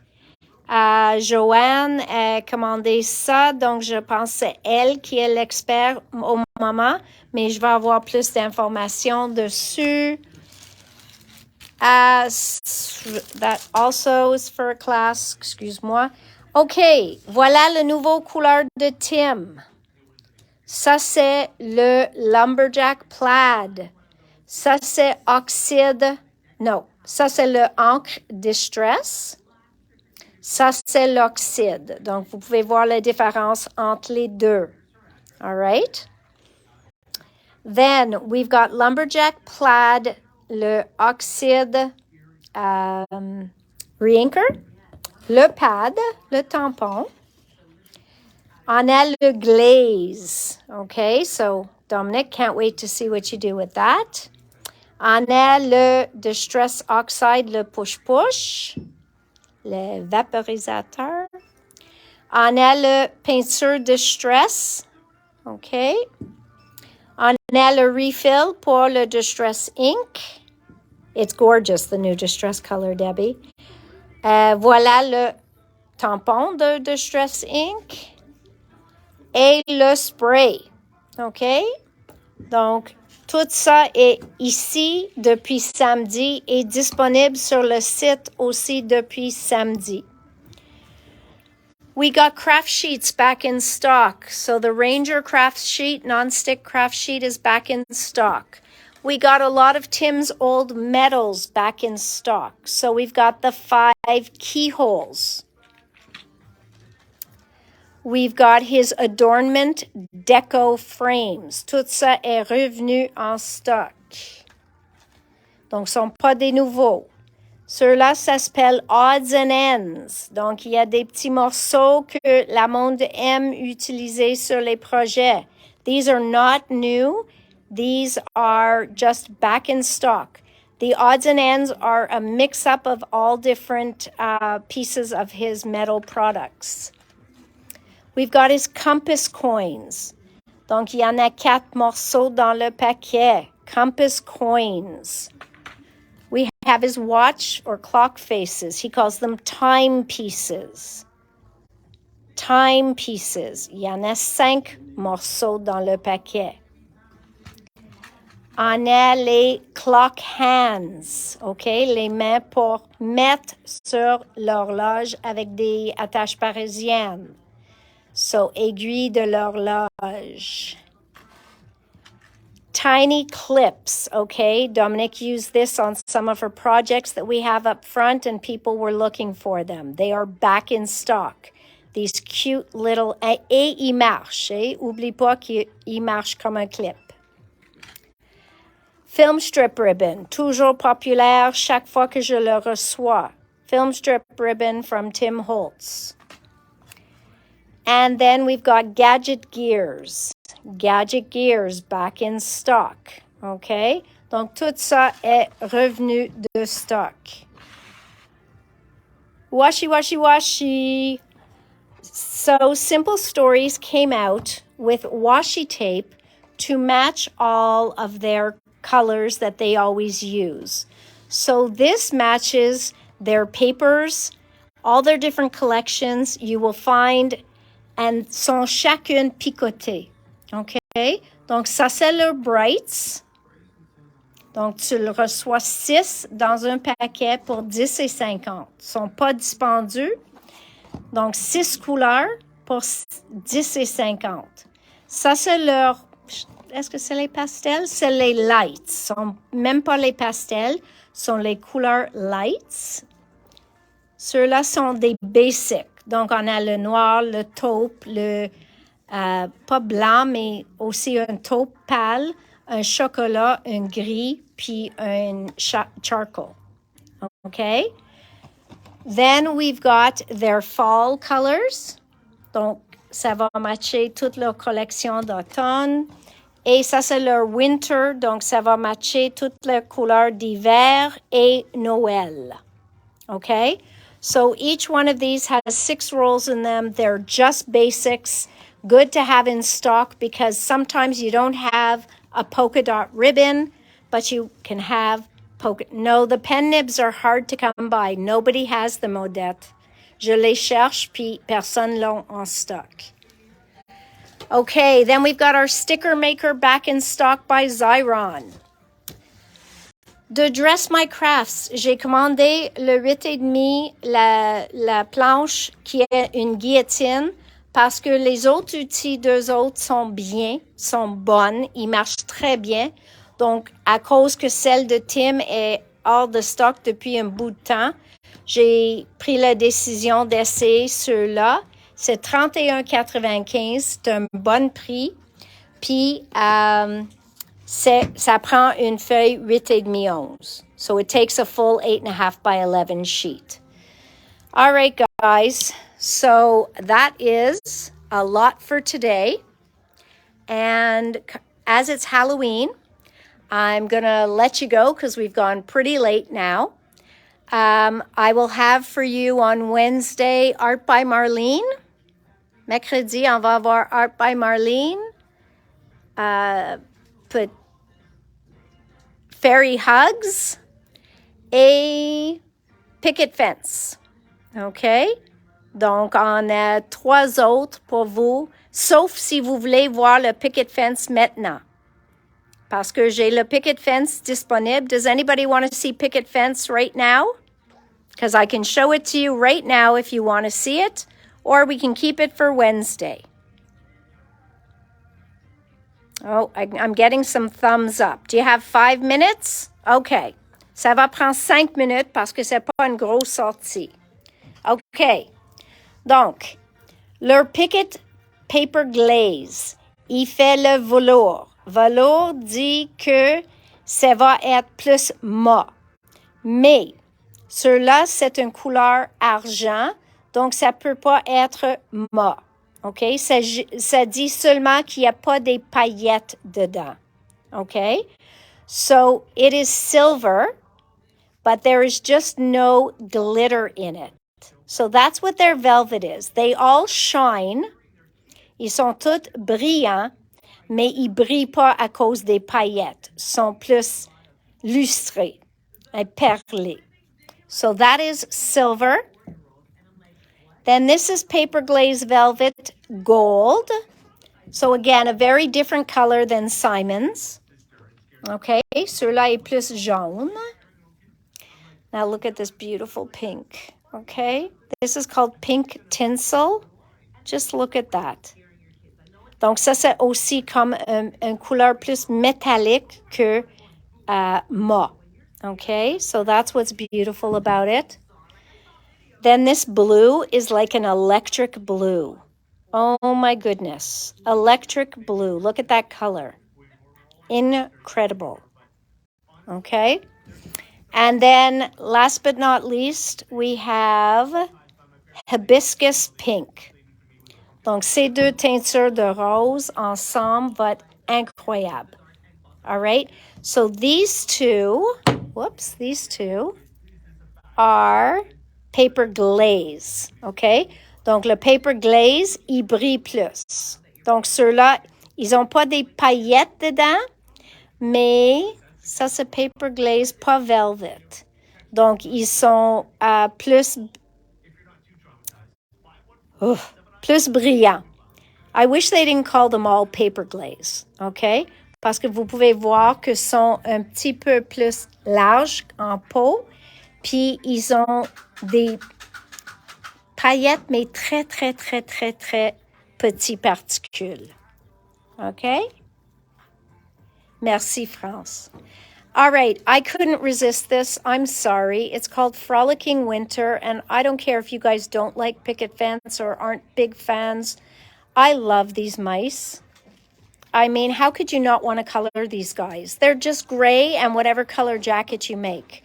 Joanne a commandé ça, donc je pense que c'est elle qui est l'expert au moment, mais je vais avoir plus d'informations dessus. That also is for a class, excuse-moi. OK, voilà le nouveau couleur de Tim. Ça, c'est le Lumberjack Plaid. Ça, c'est Oxide. Non, ça, c'est le Encre Distress. Ça, c'est l'Oxide. Donc, vous pouvez voir la différence entre les deux. All right? Then, we've got Lumberjack Plaid, le Oxide Reinker, le pad, le tampon. On a le glaze. Okay, so Dominic, can't wait to see what you do with that. On a le Distress Oxide, le push-push, le vaporisateur. On a le peinture Distress. Okay. On a le refill pour le Distress ink. It's gorgeous, the new Distress color, Debbie. Voilà le tampon de Distress ink. Et le spray. OK? Donc, tout ça est ici depuis samedi et disponible sur le site aussi depuis samedi. We got craft sheets back in stock. So the Ranger craft sheet, nonstick craft sheet is back in stock. We got a lot of Tim's old medals back in stock. So we've got the 5 keyholes. We've got his adornment deco frames. Tout ça est revenu en stock. Donc, ce ne sont pas des nouveaux. Ceux-là, ça s'appelle odds and ends. Donc, il y a des petits morceaux que la monde aime utiliser sur les projets. These are not new. These are just back in stock. The odds and ends are a mix-up of all different pieces of his metal products. We've got his compass coins. Donc, il y en a 4 morceaux dans le paquet. Compass coins. We have his watch or clock faces. He calls them timepieces. Timepieces. Il y en a 5 morceaux dans le paquet. On a les clock hands, OK? Les mains pour mettre sur l'horloge avec des attaches parisiennes. So, aiguille de l'horloge. Tiny clips, okay? Dominic used this on some of her projects that we have up front, and people were looking for them. They are back in stock. These cute little... Et ils marchent, eh? Oublie pas qu'ils marchent comme un clip. Film strip ribbon, toujours populaire chaque fois que je le reçois. Film strip ribbon from Tim Holtz. And then we've got gadget gears. Gadget gears back in stock. OK? Donc, tout ça est revenu de stock. Washi, washi, washi. So, Simple Stories came out with washi tape to match all of their colors that they always use. So, this matches their papers, all their different collections. You will find... and sont chacune picotées. OK? Donc, ça, c'est leurs brights. Donc, tu le reçois 6 dans un paquet pour 10 et 50. Ils ne sont pas dispendieux. Donc, 6 couleurs pour 10 et 50. Ça, c'est leur... Est-ce que c'est les pastels? C'est les lights. Ce sont même pas les pastels. Ce sont les couleurs lights. Ceux-là sont des basics. Donc, on a le noir, le taupe, le pas blanc, mais aussi un taupe pâle, un chocolat, un gris, puis un charcoal. Okay? Then we've got their fall colors. Donc, ça va matcher toute leur collection d'automne. Et ça, c'est leur winter. Donc, ça va matcher toutes les couleurs d'hiver et Noël. Okay? So each one of these has 6 rolls in them. They're just basics, good to have in stock because sometimes you don't have a polka dot ribbon, but you can have polka. No, the pen nibs are hard to come by. Nobody has them, Odette. Je les cherche, puis personne l'ont en stock. Okay, then we've got our sticker maker back in stock by Xyron. de Dress My Crafts. J'ai commandé le 8,5, la planche qui est une guillotine, parce que les autres outils d'eux autres sont bien, sont bonnes, ils marchent très bien. Donc, à cause que celle de Tim est hors de stock depuis un bout de temps, j'ai pris la décision d'essayer ceux-là. C'est 31,95, c'est un bon prix. Puis, ça prend une feuille 8,5 11. So it takes a full 8.5 by 11 sheet. All right, guys. So that is a lot for today. And as it's Halloween, I'm going to let you go because we've gone pretty late now. I will have for you on Wednesday Art by Marlene. Mercredi, on va avoir Art by Marlene. Fairy Hugs et Picket Fence. OK? Donc, on a 3 autres pour vous, sauf si vous voulez voir le Picket Fence maintenant. Parce que j'ai le Picket Fence disponible. Does anybody want to see Picket Fence right now? Because I can show it to you right now if you want to see it, or we can keep it for Wednesday. Oh, I'm getting some thumbs up. Do you have 5 minutes? OK. Ça va prendre 5 minutes parce que c'est pas une grosse sortie. OK. Donc, leur Picket Paper Glaze, il fait le velours. Velours dit que ça va être plus mat. Mais, ceux-là, c'est une couleur argent, donc ça peut pas être mat. OK? Ça dit seulement qu'il n'y a pas des paillettes dedans. OK? So, it is silver, but there is just no glitter in it. So, that's what their velvet is. They all shine. Ils sont tous brillants, mais ils brillent pas à cause des paillettes. Ils sont plus lustrés et perlés. So, that is silver. Then this is Paper Glaze Velvet Gold. So again, a very different color than Simon's. Okay, celui-là est plus jaune. Now look at this beautiful pink. Okay, this is called pink tinsel. Just look at that. Donc ça, c'est aussi comme une couleur plus métallique que mat. Okay, so that's what's beautiful about it. Then this blue is like an electric blue. Oh my goodness. Electric blue. Look at that color. Incredible. Okay. And then last but not least, we have hibiscus pink. Donc ces deux teintures de rose ensemble vont être incroyables. All right. So these two are Paper Glaze, OK? Donc, le Paper Glaze, il brille plus. Donc, ceux-là, ils n'ont pas des paillettes dedans, mais ça, c'est Paper Glaze, pas Velvet. Donc, ils sont plus brillants. I wish they didn't call them all Paper Glaze, OK? Parce que vous pouvez voir que sont un petit peu plus larges en peau, puis ils ont des paillettes, mais très, très, très, très, très petites particules. OK? Merci, France. All right, I couldn't resist this. I'm sorry. It's called Frolicking Winter, and I don't care if you guys don't like Picket Fence or aren't big fans. I love these mice. I mean, how could you not want to color these guys? They're just gray and whatever color jacket you make.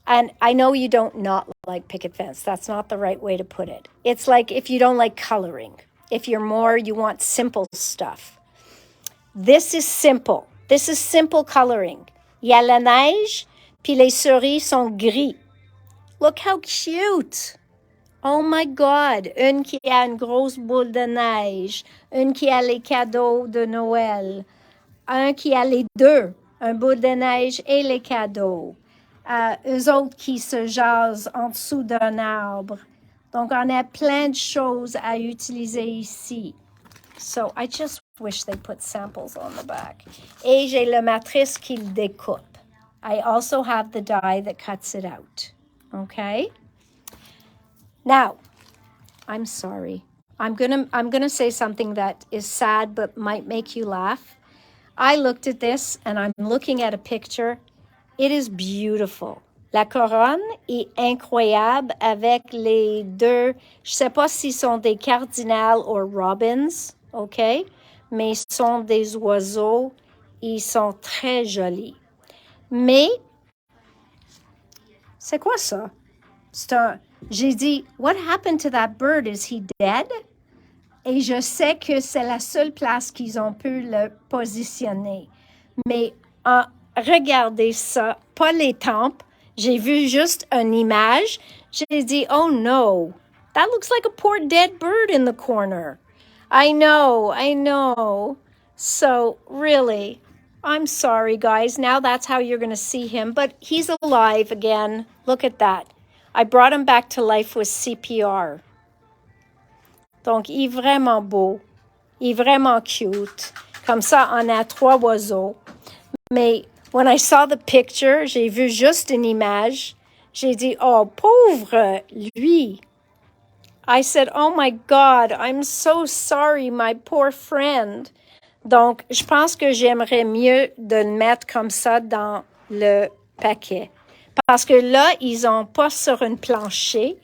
And I know you don't not like Picket Fence. That's not the right way to put it. It's like if you don't like coloring. If you want simple stuff. This is simple. This is simple coloring. Il y a la neige, puis les cerises sont gris. Look how cute. Oh my God. Une qui a une grosse boule de neige. Une qui a les cadeaux de Noël. Un qui a les deux. Un boule de neige et les cadeaux. Eux autres qui se jasent en dessous d'un arbre. Donc, on a plein de choses à utiliser ici. So, I just wish they put samples on the back. Et j'ai la matrice qui le découpe. I also have the die that cuts it out. Okay? Now, I'm sorry. I'm gonna say something that is sad but might make you laugh. I looked at this and I'm looking at a picture. It is beautiful. La couronne est incroyable avec les deux, je sais pas si sont des cardinals ou robins, OK? Mais sont des oiseaux. Ils sont très jolis. Mais, c'est quoi ça? J'ai dit, what happened to that bird? Is he dead? Et je sais que c'est la seule place qu'ils ont pu le positionner. Mais regardez ça, pas les tempes. J'ai vu juste une image. J'ai dit, oh no, that looks like a poor dead bird in the corner. I know. So really, I'm sorry, guys. Now that's how you're going to see him. But he's alive again. Look at that. I brought him back to life with CPR. Donc, il est vraiment beau. Il est vraiment cute. Comme ça, on a 3 oiseaux. Mais when I saw the picture, j'ai vu juste une image. J'ai dit, oh, pauvre lui. I said, oh my God, I'm so sorry, my poor friend. Donc, je pense que j'aimerais mieux de le mettre comme ça dans le paquet. Parce que là, ils n'ont pas sur une plancher.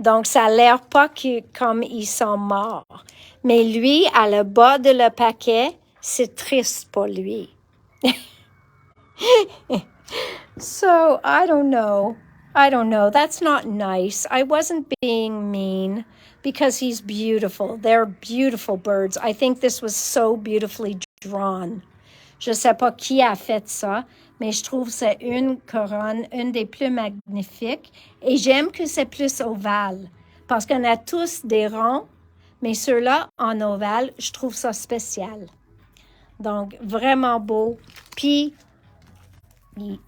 Donc, ça a l'air pas comme ils sont morts. Mais lui, à le bas de le paquet, c'est triste pour lui. So, I don't know. That's not nice. I wasn't being mean because he's beautiful. They're beautiful birds. I think this was so beautifully drawn. Je ne sais pas qui a fait ça, mais je trouve que c'est une couronne, une des plus magnifiques. Et j'aime que c'est plus ovale, parce qu'on a tous des ronds, mais ceux-là en ovale, je trouve ça spécial. Donc, vraiment beau. Puis,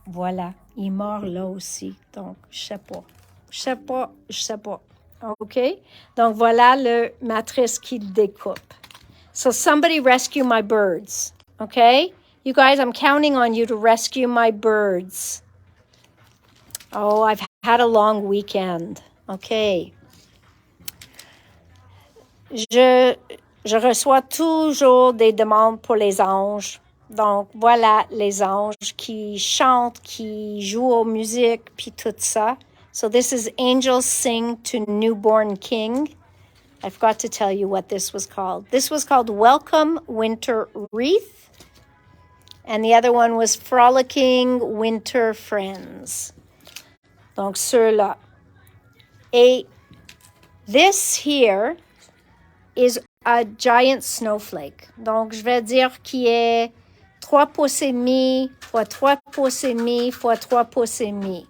voilà, il mord là aussi. Donc, je sais pas. OK? Donc, voilà le matrice qui découpe. So, somebody rescue my birds. Okay? You guys, I'm counting on you to rescue my birds. Oh, I've had a long weekend. Okay. Je reçois toujours des demandes pour les anges. Donc, voilà les anges qui chantent, qui jouent aux musiques, puis tout ça. So this is Angels Sing to Newborn King. I forgot to tell you what this was called. This was called Welcome Winter Wreath. And the other one was Frolicking Winter Friends. Donc, ceux-là. Et this here is a giant snowflake. Donc, je vais dire qu'il est 3 pouces et demi fois 3 pouces et demi fois 3 pouces et demi.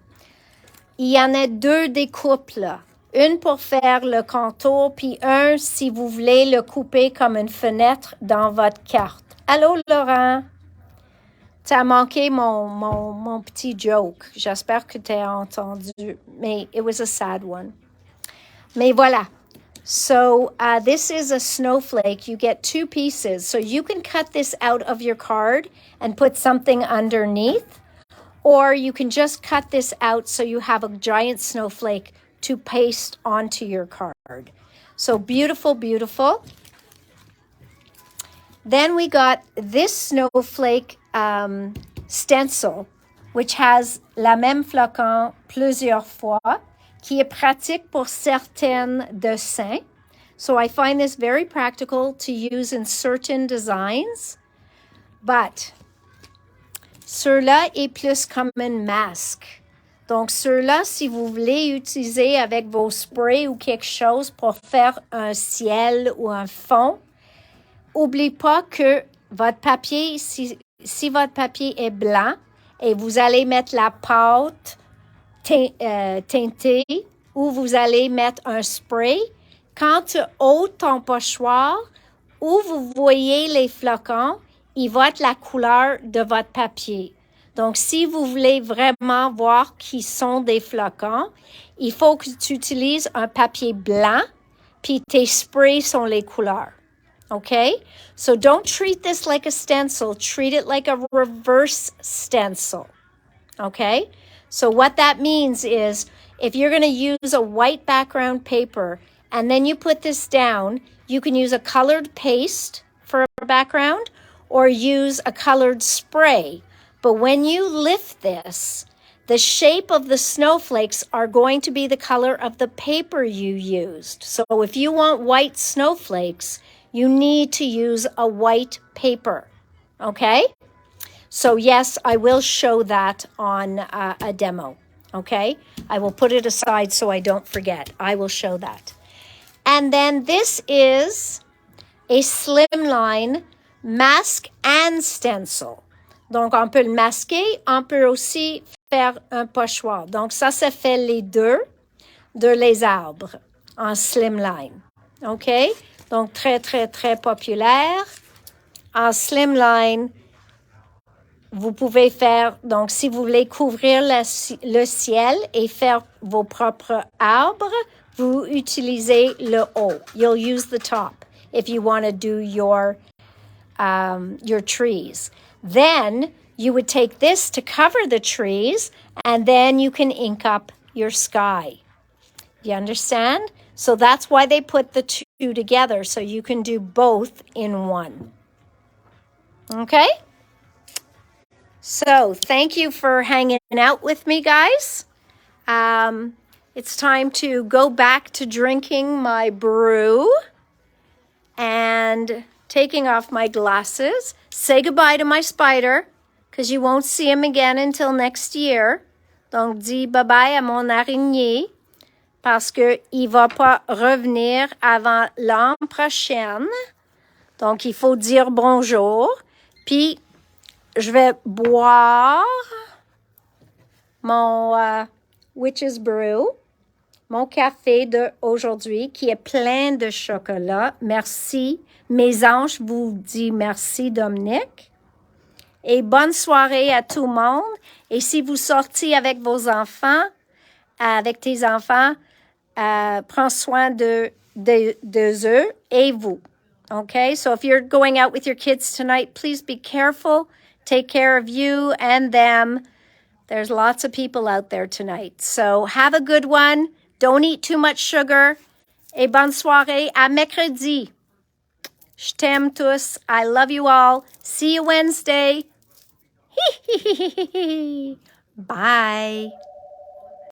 Il y en a 2 découpes là. Une pour faire le contour, puis un si vous voulez le couper comme une fenêtre dans votre carte. Allô, Laurent? Tu as manqué mon petit joke. J'espère que tu as entendu. Mais it was a sad one. Mais voilà. So this is a snowflake. You get 2 pieces. So you can cut this out of your card and put something underneath. Or you can just cut this out so you have a giant snowflake to paste onto your card. So beautiful, beautiful. Then we got this snowflake stencil, which has la même flocon plusieurs fois, qui est pratique pour certains dessins. So I find this very practical to use in certain designs. But ceux-là est plus comme un masque. Donc, ceux-là, si vous voulez utiliser avec vos sprays ou quelque chose pour faire un ciel ou un fond, n'oubliez pas que votre papier, si votre papier est blanc et vous allez mettre la pâte teintée ou vous allez mettre un spray, quand tu ôtes ton pochoir où vous voyez les flocons, il va être la couleur de votre papier. Donc, si vous voulez vraiment voir qui sont des flocons, il faut que tu utilises un papier blanc, puis tes sprays sont les couleurs. Okay? So don't treat this like a stencil. Treat it like a reverse stencil. okay? So what that means is if you're going to use a white background paper and then you put this down, you can use a colored paste for a background or use a colored spray. But when you lift this, the shape of the snowflakes are going to be the color of the paper you used. So if you want white snowflakes, you need to use a white paper, okay? So yes, I will show that on a demo, okay? I will put it aside so I don't forget. I will show that. And then this is a slimline masque and stencil. Donc, on peut le masquer, on peut aussi faire un pochoir. Donc, ça fait les deux de les arbres en slimline, OK? Donc, très, très, très populaire. En slimline, vous pouvez faire, donc si vous voulez couvrir le ciel et faire vos propres arbres, vous utilisez le haut. You'll use the top if you want to do your trees. Then you would take this to cover the trees, and then you can ink up your sky. You understand? So that's why they put the two together, so you can do both in one. Okay? So thank you for hanging out with me, guys. It's time to go back to drinking my brew and taking off my glasses. Say goodbye to my spider, because you won't see him again until next year. Donc, dis bye-bye à mon araignée, parce qu'il ne va pas revenir avant l'an prochain. Donc, il faut dire bonjour. Puis, je vais boire mon Witch's Brew, mon café d'aujourd'hui qui est plein de chocolat. Merci. Mes anges vous disent merci, Dominique. Et bonne soirée à tout le monde. Et si vous sortez avec vos enfants, avec tes enfants, prends soin de eux et vous. Okay? So if you're going out with your kids tonight, please be careful. Take care of you and them. There's lots of people out there tonight. So have a good one. Don't eat too much sugar. Et bonne soirée. À mercredi. Je t'aime tous. I love you all. See you Wednesday. Bye.